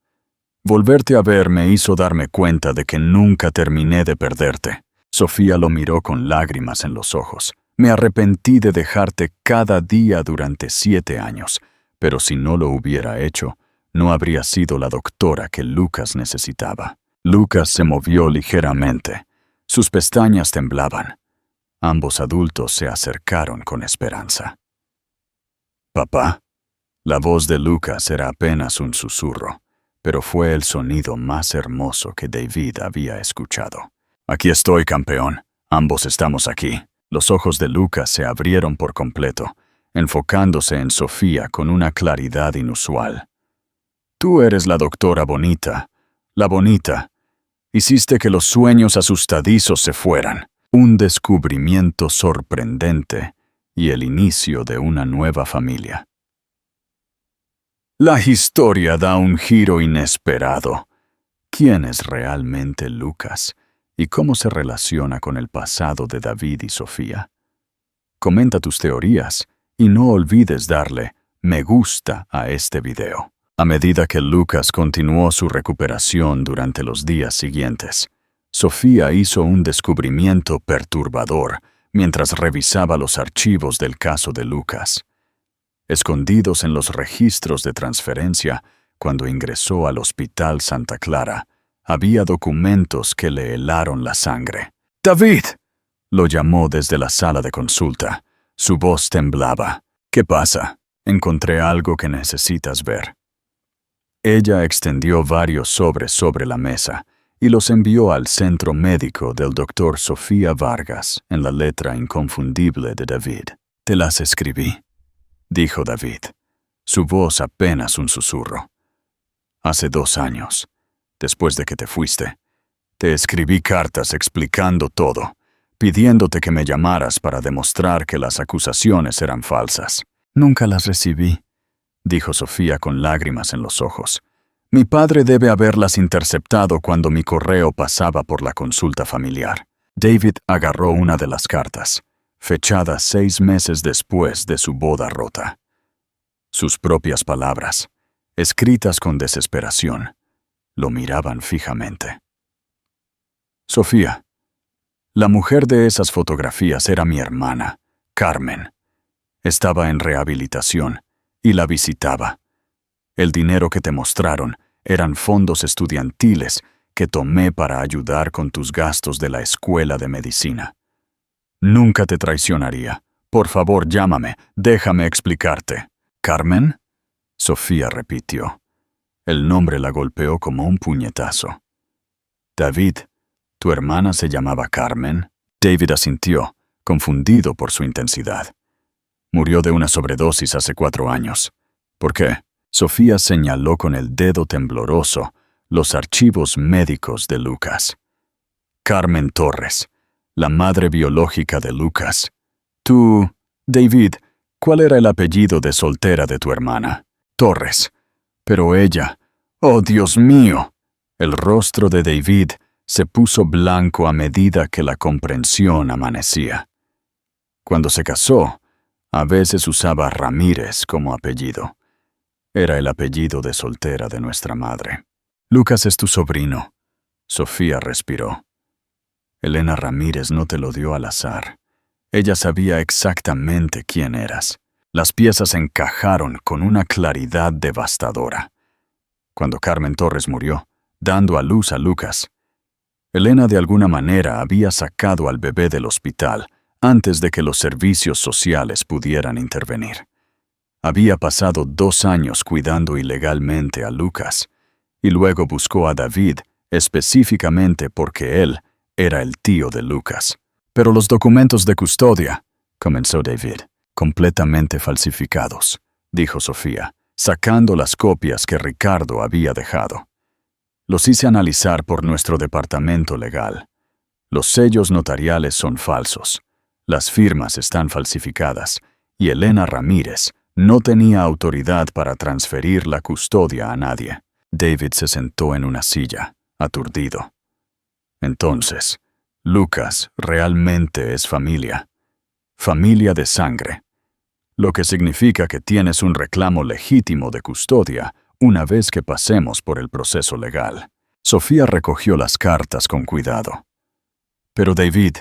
Volverte a ver me hizo darme cuenta de que nunca terminé de perderte». Sofía lo miró con lágrimas en los ojos. «Me arrepentí de dejarte cada día durante 7 años, pero si no lo hubiera hecho, no habría sido la doctora que Lucas necesitaba». Lucas se movió ligeramente. Sus pestañas temblaban. Ambos adultos se acercaron con esperanza. «Papá». La voz de Lucas era apenas un susurro, pero fue el sonido más hermoso que David había escuchado. «Aquí estoy, campeón. Ambos estamos aquí». Los ojos de Lucas se abrieron por completo, enfocándose en Sofía con una claridad inusual. «Tú eres la doctora bonita, la bonita. Hiciste que los sueños asustadizos se fueran. Un descubrimiento sorprendente y el inicio de una nueva familia». La historia da un giro inesperado. ¿Quién es realmente Lucas? ¿Y cómo se relaciona con el pasado de David y Sofía? Comenta tus teorías y no olvides darle me gusta a este video. A medida que Lucas continuó su recuperación durante los días siguientes, Sofía hizo un descubrimiento perturbador mientras revisaba los archivos del caso de Lucas. Escondidos en los registros de transferencia, cuando ingresó al Hospital Santa Clara, había documentos que le helaron la sangre. «¡David!», lo llamó desde la sala de consulta. Su voz temblaba. «¿Qué pasa? Encontré algo que necesitas ver». Ella extendió varios sobres sobre la mesa y los envió al centro médico del Dr. Sofía Vargas en la letra inconfundible de David. «Te las escribí», dijo David, su voz apenas un susurro. «Hace 2 años, después de que te fuiste, te escribí cartas explicando todo, pidiéndote que me llamaras para demostrar que las acusaciones eran falsas». «Nunca las recibí», dijo Sofía con lágrimas en los ojos. «Mi padre debe haberlas interceptado cuando mi correo pasaba por la consulta familiar». David agarró una de las cartas, fechada 6 meses después de su boda rota. Sus propias palabras, escritas con desesperación, lo miraban fijamente. «Sofía, la mujer de esas fotografías era mi hermana, Carmen. Estaba en rehabilitación y la visitaba. El dinero que te mostraron eran fondos estudiantiles que tomé para ayudar con tus gastos de la escuela de medicina. Nunca te traicionaría. Por favor, llámame, déjame explicarte». «¿Carmen?», Sofía repitió. El nombre la golpeó como un puñetazo. David, ¿tu hermana se llamaba Carmen? David asintió, confundido por su intensidad. Murió de una sobredosis hace 4 años. ¿Por qué? Sofía señaló con el dedo tembloroso los archivos médicos de Lucas. Carmen Torres, la madre biológica de Lucas. Tú, David, ¿cuál era el apellido de soltera de tu hermana? Torres. Pero ella, ¡oh, Dios mío! El rostro de David se puso blanco a medida que la comprensión amanecía. Cuando se casó, a veces usaba Ramírez como apellido. Era el apellido de soltera de nuestra madre. Lucas es tu sobrino. Sofía respiró. Elena Ramírez no te lo dio al azar. Ella sabía exactamente quién eras. Las piezas encajaron con una claridad devastadora. Cuando Carmen Torres murió, dando a luz a Lucas, Elena de alguna manera había sacado al bebé del hospital antes de que los servicios sociales pudieran intervenir. Había pasado 2 años cuidando ilegalmente a Lucas, y luego buscó a David específicamente porque él era el tío de Lucas. Pero los documentos de custodia, comenzó David, completamente falsificados, dijo Sofía, sacando las copias que Ricardo había dejado. Los hice analizar por nuestro departamento legal. Los sellos notariales son falsos, las firmas están falsificadas, y Elena Ramírez no tenía autoridad para transferir la custodia a nadie. David se sentó en una silla, aturdido. Entonces, Lucas realmente es familia. Familia de sangre. Lo que significa que tienes un reclamo legítimo de custodia una vez que pasemos por el proceso legal. Sofía recogió las cartas con cuidado. Pero David,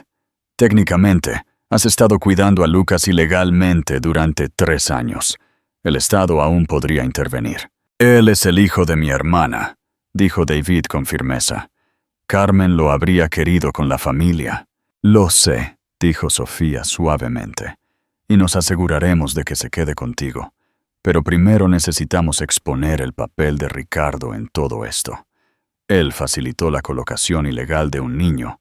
técnicamente, has estado cuidando a Lucas ilegalmente durante 3 años. El Estado aún podría intervenir. Él es el hijo de mi hermana, dijo David con firmeza. Carmen lo habría querido con la familia. Lo sé, dijo Sofía suavemente, y nos aseguraremos de que se quede contigo. Pero primero necesitamos exponer el papel de Ricardo en todo esto. Él facilitó la colocación ilegal de un niño,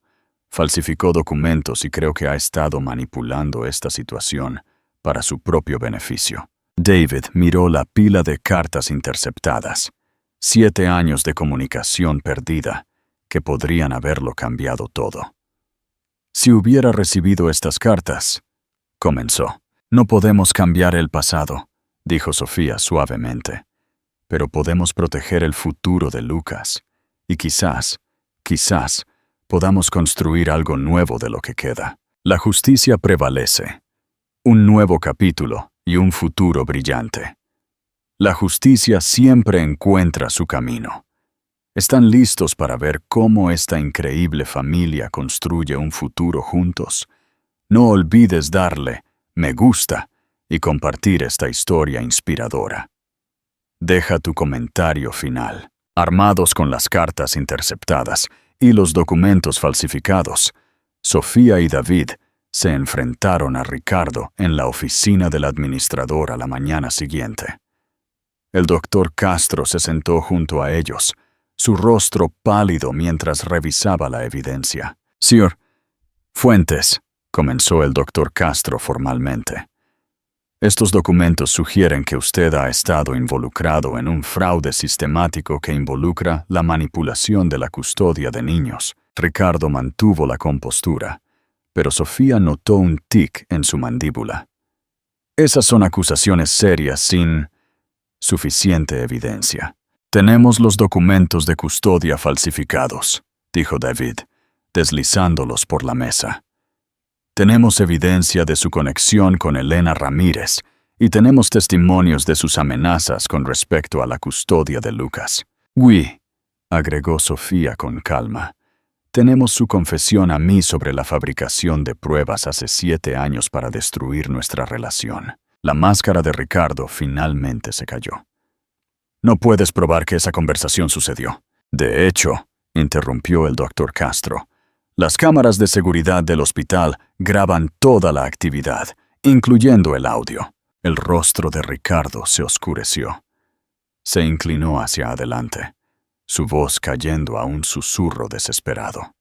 falsificó documentos y creo que ha estado manipulando esta situación para su propio beneficio. David miró la pila de cartas interceptadas, 7 años de comunicación perdida, que podrían haberlo cambiado todo. Si hubiera recibido estas cartas, comenzó. No podemos cambiar el pasado, dijo Sofía suavemente, pero podemos proteger el futuro de Lucas, y quizás, podamos construir algo nuevo de lo que queda. La justicia prevalece. Un nuevo capítulo y un futuro brillante. La justicia siempre encuentra su camino. ¿Están listos para ver cómo esta increíble familia construye un futuro juntos? No olvides darle me gusta y compartir esta historia inspiradora. Deja tu comentario final. Armados con las cartas interceptadas y los documentos falsificados, Sofía y David se enfrentaron a Ricardo en la oficina del administrador a la mañana siguiente. El doctor Castro se sentó junto a ellos, su rostro pálido mientras revisaba la evidencia. Sr. Fuentes, comenzó el doctor Castro formalmente. Estos documentos sugieren que usted ha estado involucrado en un fraude sistemático que involucra la manipulación de la custodia de niños. Ricardo mantuvo la compostura, pero Sofía notó un tic en su mandíbula. Esas son acusaciones serias sin suficiente evidencia. Tenemos los documentos de custodia falsificados, dijo David, deslizándolos por la mesa. Tenemos evidencia de su conexión con Elena Ramírez y tenemos testimonios de sus amenazas con respecto a la custodia de Lucas. Oui, agregó Sofía con calma. Tenemos su confesión a mí sobre la fabricación de pruebas hace 7 años para destruir nuestra relación. La máscara de Ricardo finalmente se cayó. No puedes probar que esa conversación sucedió. De hecho, interrumpió el doctor Castro, las cámaras de seguridad del hospital graban toda la actividad, incluyendo el audio. El rostro de Ricardo se oscureció. Se inclinó hacia adelante, su voz cayendo a un susurro desesperado.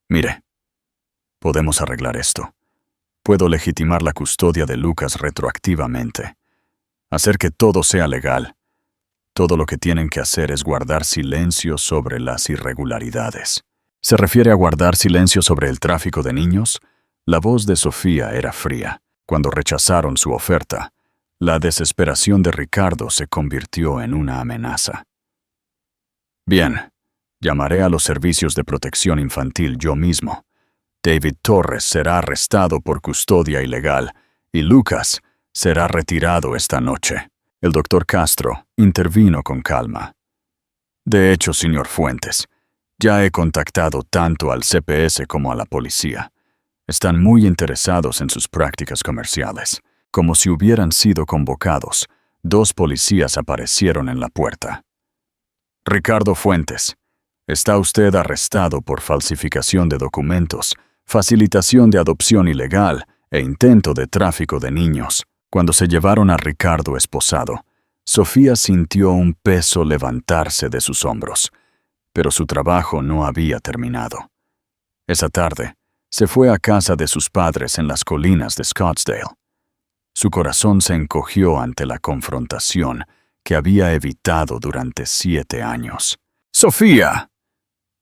Mire, podemos arreglar esto. Puedo legitimar la custodia de Lucas retroactivamente. Hacer que todo sea legal. Todo lo que tienen que hacer es guardar silencio sobre las irregularidades. ¿Se refiere a guardar silencio sobre el tráfico de niños? La voz de Sofía era fría. Cuando rechazaron su oferta, la desesperación de Ricardo se convirtió en una amenaza. Bien, llamaré a los servicios de protección infantil yo mismo. David Torres será arrestado por custodia ilegal y Lucas será retirado esta noche. El doctor Castro intervino con calma. De hecho, señor Fuentes, ya he contactado tanto al CPS como a la policía. Están muy interesados en sus prácticas comerciales. Como si hubieran sido convocados, 2 policías aparecieron en la puerta. Ricardo Fuentes, está usted arrestado por falsificación de documentos, facilitación de adopción ilegal e intento de tráfico de niños. Cuando se llevaron a Ricardo esposado, Sofía sintió un peso levantarse de sus hombros, pero su trabajo no había terminado. Esa tarde, se fue a casa de sus padres en las colinas de Scottsdale. Su corazón se encogió ante la confrontación que había evitado durante 7 años. ¡Sofía!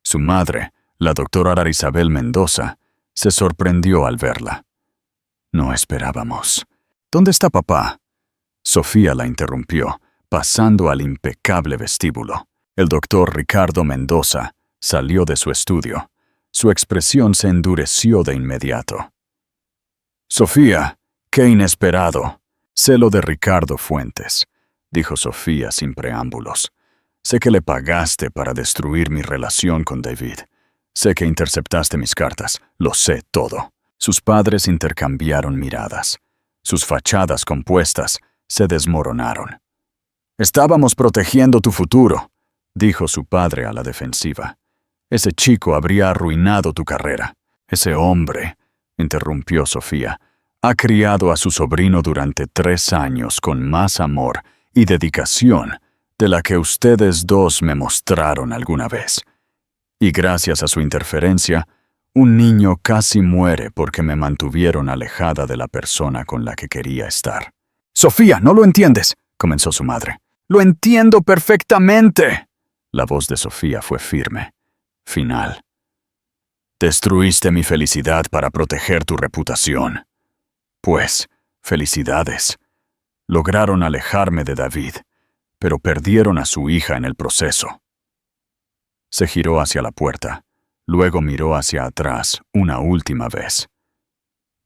Su madre, la doctora Isabel Mendoza, se sorprendió al verla. No esperábamos. ¿Dónde está papá? Sofía la interrumpió, pasando al impecable vestíbulo. El doctor Ricardo Mendoza salió de su estudio. Su expresión se endureció de inmediato. Sofía, qué inesperado. Sé lo de Ricardo Fuentes, dijo Sofía sin preámbulos. Sé que le pagaste para destruir mi relación con David. Sé que interceptaste mis cartas. Lo sé todo. Sus padres intercambiaron miradas. Sus fachadas compuestas se desmoronaron. Estábamos protegiendo tu futuro, dijo su padre a la defensiva. Ese chico habría arruinado tu carrera. Ese hombre, interrumpió Sofía, ha criado a su sobrino durante 3 años con más amor y dedicación de la que ustedes 2 me mostraron alguna vez. Y gracias a su interferencia, un niño casi muere porque me mantuvieron alejada de la persona con la que quería estar. «Sofía, no lo entiendes», comenzó su madre. «Lo entiendo perfectamente». La voz de Sofía fue firme, final. «Destruiste mi felicidad para proteger tu reputación. Pues, felicidades. Lograron alejarme de David, pero perdieron a su hija en el proceso». Se giró hacia la puerta. Luego miró hacia atrás una última vez.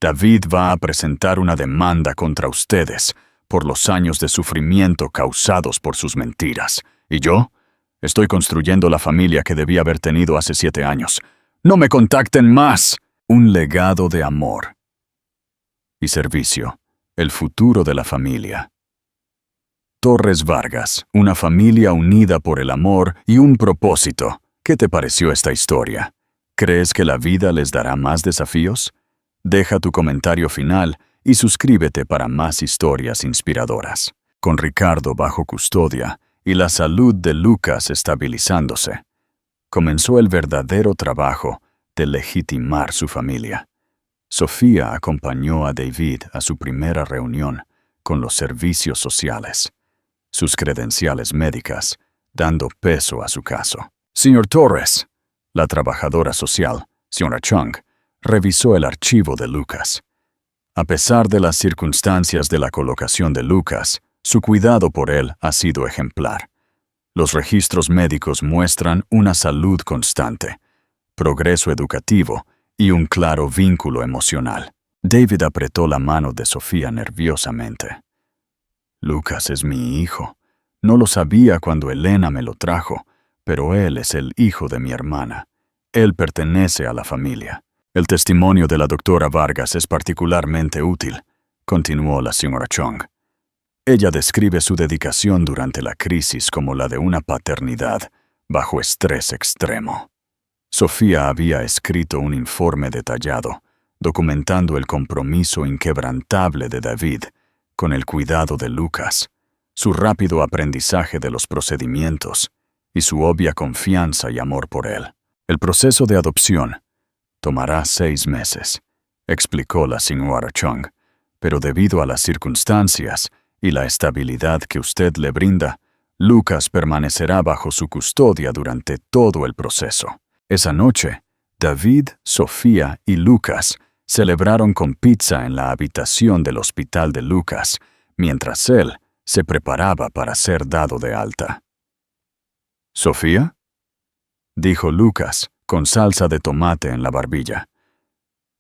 David va a presentar una demanda contra ustedes por los años de sufrimiento causados por sus mentiras. ¿Y yo? Estoy construyendo la familia que debía haber tenido hace 7 años. ¡No me contacten más! Un legado de amor y servicio, el futuro de la familia. Torres Vargas, una familia unida por el amor y un propósito. ¿Qué te pareció esta historia? ¿Crees que la vida les dará más desafíos? Deja tu comentario final y suscríbete para más historias inspiradoras. Con Ricardo bajo custodia y la salud de Lucas estabilizándose, comenzó el verdadero trabajo de legitimar su familia. Sofía acompañó a David a su primera reunión con los servicios sociales, sus credenciales médicas, dando peso a su caso. Señor Torres, la trabajadora social, señora Chung, revisó el archivo de Lucas. A pesar de las circunstancias de la colocación de Lucas, su cuidado por él ha sido ejemplar. Los registros médicos muestran una salud constante, progreso educativo y un claro vínculo emocional. David apretó la mano de Sofía nerviosamente. Lucas es mi hijo. No lo sabía cuando Elena me lo trajo, pero él es el hijo de mi hermana. Él pertenece a la familia. El testimonio de la doctora Vargas es particularmente útil, continuó la señora Chung. Ella describe su dedicación durante la crisis como la de una paternidad bajo estrés extremo. Sofía había escrito un informe detallado, documentando el compromiso inquebrantable de David con el cuidado de Lucas, su rápido aprendizaje de los procedimientos y su obvia confianza y amor por él. El proceso de adopción tomará 6 meses, explicó la señora Chung, pero debido a las circunstancias y la estabilidad que usted le brinda, Lucas permanecerá bajo su custodia durante todo el proceso. Esa noche, David, Sofía y Lucas celebraron con pizza en la habitación del hospital de Lucas, mientras él se preparaba para ser dado de alta. ¿Sofía?, dijo Lucas, con salsa de tomate en la barbilla.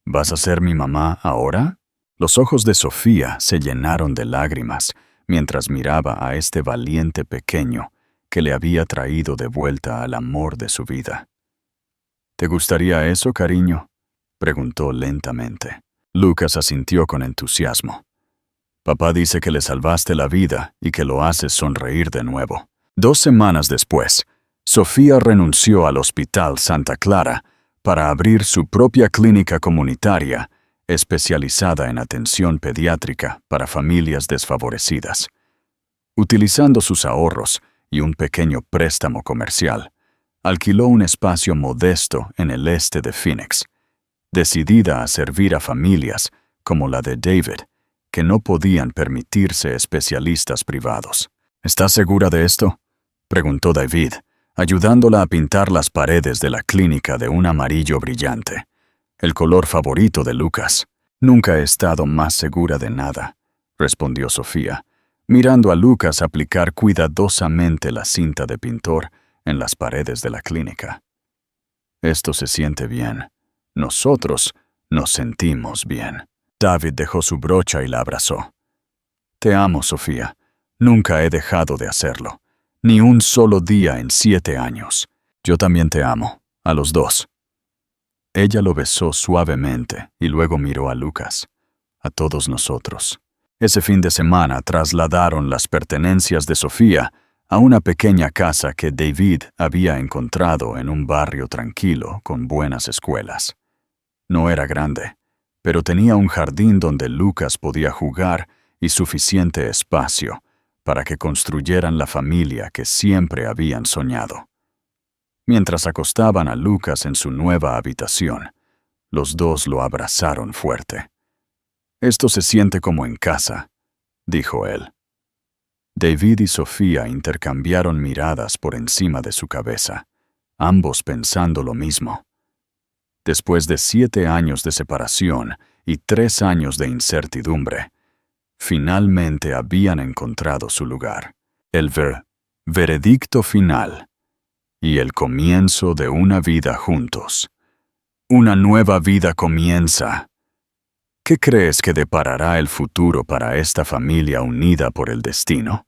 ¿Vas a ser mi mamá ahora? Los ojos de Sofía se llenaron de lágrimas mientras miraba a este valiente pequeño que le había traído de vuelta al amor de su vida. ¿Te gustaría eso, cariño?, preguntó lentamente. Lucas asintió con entusiasmo. Papá dice que le salvaste la vida y que lo haces sonreír de nuevo. 2 semanas después, Sofía renunció al Hospital Santa Clara para abrir su propia clínica comunitaria especializada en atención pediátrica para familias desfavorecidas. Utilizando sus ahorros y un pequeño préstamo comercial, alquiló un espacio modesto en el este de Phoenix, decidida a servir a familias como la de David, que no podían permitirse especialistas privados. ¿Estás segura de esto?, preguntó David, ayudándola a pintar las paredes de la clínica de un amarillo brillante, el color favorito de Lucas. Nunca he estado más segura de nada, respondió Sofía, mirando a Lucas aplicar cuidadosamente la cinta de pintor en las paredes de la clínica. Esto se siente bien. Nosotros nos sentimos bien. David dejó su brocha y la abrazó. Te amo, Sofía. Nunca he dejado de hacerlo. Ni un solo día en 7 años. Yo también te amo, a los 2. Ella lo besó suavemente y luego miró a Lucas, a todos nosotros. Ese fin de semana trasladaron las pertenencias de Sofía a una pequeña casa que David había encontrado en un barrio tranquilo con buenas escuelas. No era grande, pero tenía un jardín donde Lucas podía jugar y suficiente espacio para que construyeran la familia que siempre habían soñado. Mientras acostaban a Lucas en su nueva habitación, los dos lo abrazaron fuerte. «Esto se siente como en casa», dijo él. David y Sofía intercambiaron miradas por encima de su cabeza, ambos pensando lo mismo. Después de 7 años de separación y 3 años de incertidumbre, finalmente habían encontrado su lugar. El veredicto final y el comienzo de una vida juntos. Una nueva vida comienza. ¿Qué crees que deparará el futuro para esta familia unida por el destino?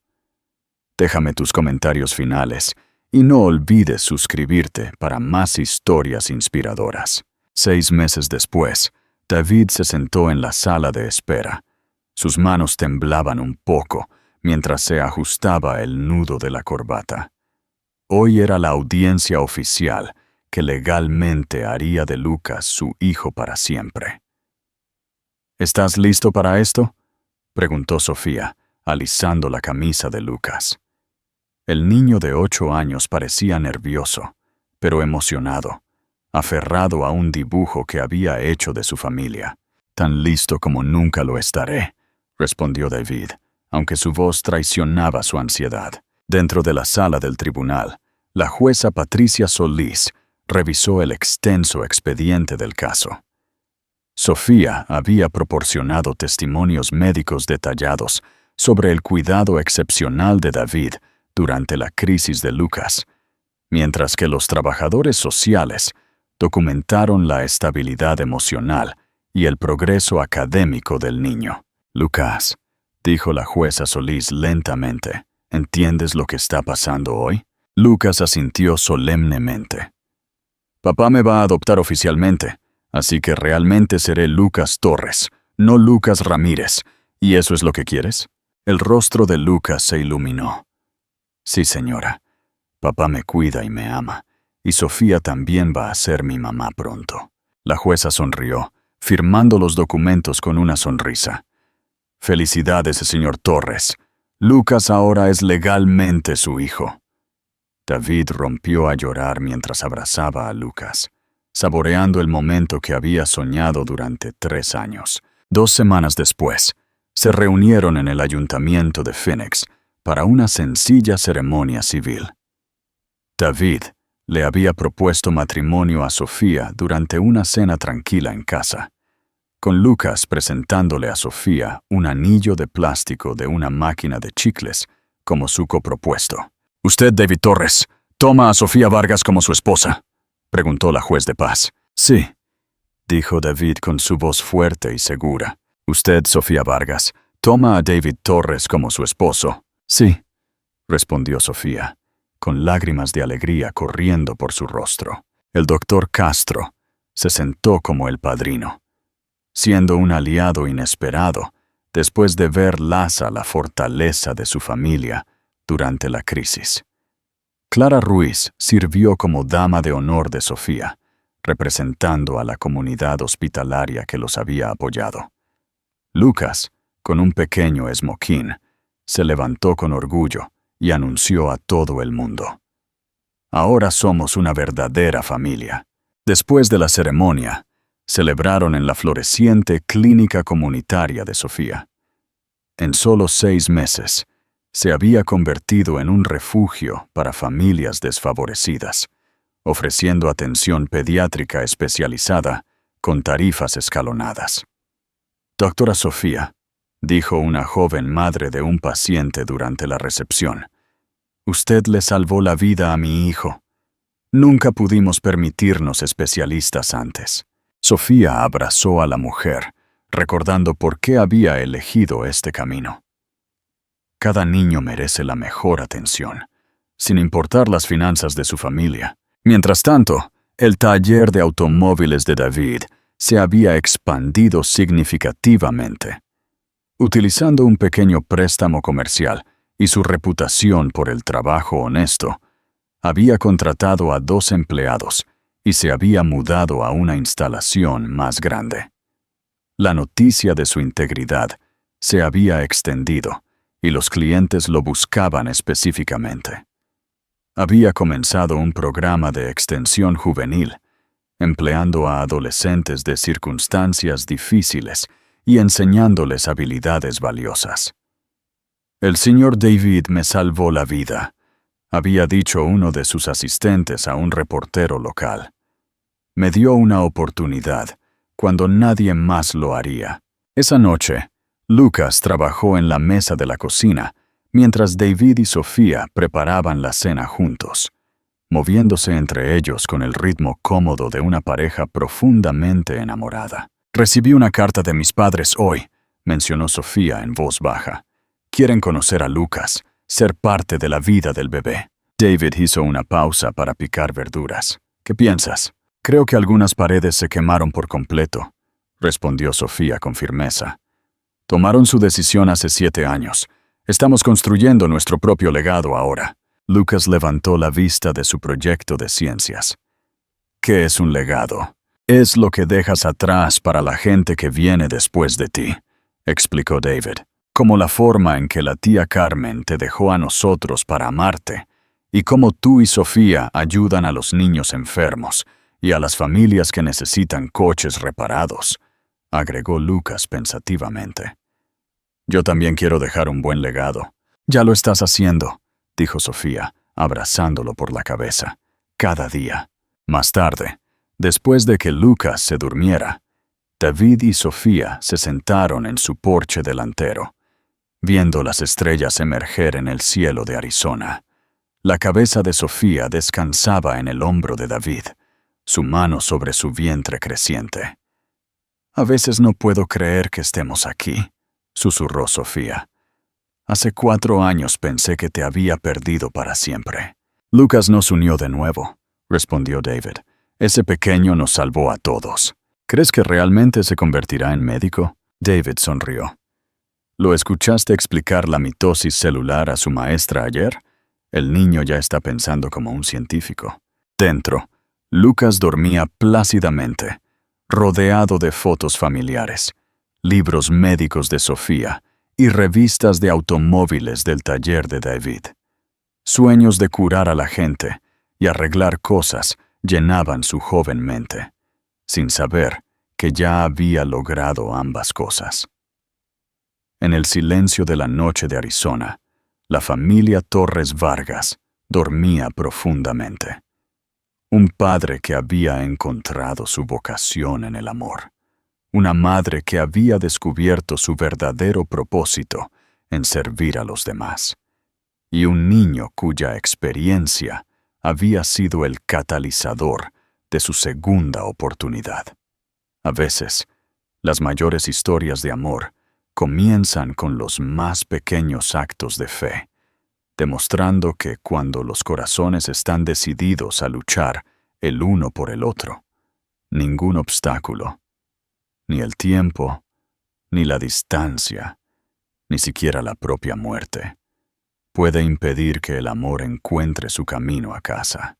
Déjame tus comentarios finales y no olvides suscribirte para más historias inspiradoras. 6 meses después, David se sentó en la sala de espera. Sus manos temblaban un poco mientras se ajustaba el nudo de la corbata. Hoy era la audiencia oficial que legalmente haría de Lucas su hijo para siempre. ¿Estás listo para esto?, preguntó Sofía, alisando la camisa de Lucas. El niño de 8 años parecía nervioso, pero emocionado, aferrado a un dibujo que había hecho de su familia. «Tan listo como nunca lo estaré», respondió David, aunque su voz traicionaba su ansiedad. Dentro de la sala del tribunal, la jueza Patricia Solís revisó el extenso expediente del caso. Sofía había proporcionado testimonios médicos detallados sobre el cuidado excepcional de David durante la crisis de Lucas, mientras que los trabajadores sociales documentaron la estabilidad emocional y el progreso académico del niño. «Lucas», dijo la jueza Solís lentamente, «¿entiendes lo que está pasando hoy?» Lucas asintió solemnemente. «Papá me va a adoptar oficialmente, así que realmente seré Lucas Torres, no Lucas Ramírez. ¿Y eso es lo que quieres?» El rostro de Lucas se iluminó. «Sí, señora. Papá me cuida y me ama, y Sofía también va a ser mi mamá pronto». La jueza sonrió, firmando los documentos con una sonrisa. «Felicidades, señor Torres. Lucas ahora es legalmente su hijo. David rompió a llorar mientras abrazaba a Lucas, saboreando el momento que había soñado durante 3 años. 2 semanas después, se reunieron en el ayuntamiento de Phoenix para una sencilla ceremonia civil. David le había propuesto matrimonio a Sofía durante una cena tranquila en casa, con Lucas presentándole a Sofía un anillo de plástico de una máquina de chicles como su copropuesto. «¿Usted, David Torres, toma a Sofía Vargas como su esposa?», preguntó la juez de paz. «Sí», dijo David con su voz fuerte y segura. «¿Usted, Sofía Vargas, toma a David Torres como su esposo?». «Sí», respondió Sofía, con lágrimas de alegría corriendo por su rostro. El doctor Castro se sentó como el padrino, siendo un aliado inesperado después de ver la fortaleza de su familia durante la crisis. Clara Ruiz sirvió como dama de honor de Sofía, representando a la comunidad hospitalaria que los había apoyado. Lucas, con un pequeño esmoquín, se levantó con orgullo y anunció a todo el mundo: «Ahora somos una verdadera familia». Después de la ceremonia, celebraron en la floreciente clínica comunitaria de Sofía. En solo 6 meses, se había convertido en un refugio para familias desfavorecidas, ofreciendo atención pediátrica especializada con tarifas escalonadas. «Doctora Sofía», dijo una joven madre de un paciente durante la recepción, «usted le salvó la vida a mi hijo. Nunca pudimos permitirnos especialistas antes». Sofía abrazó a la mujer, recordando por qué había elegido este camino. Cada niño merece la mejor atención, sin importar las finanzas de su familia. Mientras tanto, el taller de automóviles de David se había expandido significativamente. Utilizando un pequeño préstamo comercial y su reputación por el trabajo honesto, había contratado a 2 empleados y se había mudado a una instalación más grande. La noticia de su integridad se había extendido y los clientes lo buscaban específicamente. Había comenzado un programa de extensión juvenil, empleando a adolescentes de circunstancias difíciles y enseñándoles habilidades valiosas. «El señor David me salvó la vida», había dicho uno de sus asistentes a un reportero local. «Me dio una oportunidad cuando nadie más lo haría». Esa noche, Lucas trabajó en la mesa de la cocina, mientras David y Sofía preparaban la cena juntos, moviéndose entre ellos con el ritmo cómodo de una pareja profundamente enamorada. «Recibí una carta de mis padres hoy», mencionó Sofía en voz baja. «Quieren conocer a Lucas, ser parte de la vida del bebé». David hizo una pausa para picar verduras. «¿Qué piensas?» «Creo que algunas paredes se quemaron por completo», respondió Sofía con firmeza. «Tomaron su decisión hace 7 años. Estamos construyendo nuestro propio legado ahora». Lucas levantó la vista de su proyecto de ciencias. «¿Qué es un legado?» «Es lo que dejas atrás para la gente que viene después de ti», explicó David. «Como la forma en que la tía Carmen te dejó a nosotros para amarte, y cómo tú y Sofía ayudan a los niños enfermos y a las familias que necesitan coches reparados», agregó Lucas pensativamente. «Yo también quiero dejar un buen legado». «Ya lo estás haciendo», dijo Sofía, abrazándolo por la cabeza. «Cada día». Más tarde, después de que Lucas se durmiera, David y Sofía se sentaron en su porche delantero, viendo las estrellas emerger en el cielo de Arizona. La cabeza de Sofía descansaba en el hombro de David, su mano sobre su vientre creciente. «A veces no puedo creer que estemos aquí», susurró Sofía. «Hace 4 años pensé que te había perdido para siempre». «Lucas nos unió de nuevo», respondió David. «Ese pequeño nos salvó a todos». «¿Crees que realmente se convertirá en médico?» David sonrió. «¿Lo escuchaste explicar la mitosis celular a su maestra ayer? El niño ya está pensando como un científico». Dentro, Lucas dormía plácidamente, rodeado de fotos familiares, libros médicos de Sofía y revistas de automóviles del taller de David. Sueños de curar a la gente y arreglar cosas llenaban su joven mente, sin saber que ya había logrado ambas cosas. En el silencio de la noche de Arizona, la familia Torres Vargas dormía profundamente. Un padre que había encontrado su vocación en el amor. Una madre que había descubierto su verdadero propósito en servir a los demás. Y un niño cuya experiencia había sido el catalizador de su segunda oportunidad. A veces, las mayores historias de amor comienzan con los más pequeños actos de fe, demostrando que cuando los corazones están decididos a luchar el uno por el otro, ningún obstáculo, ni el tiempo, ni la distancia, ni siquiera la propia muerte, puede impedir que el amor encuentre su camino a casa.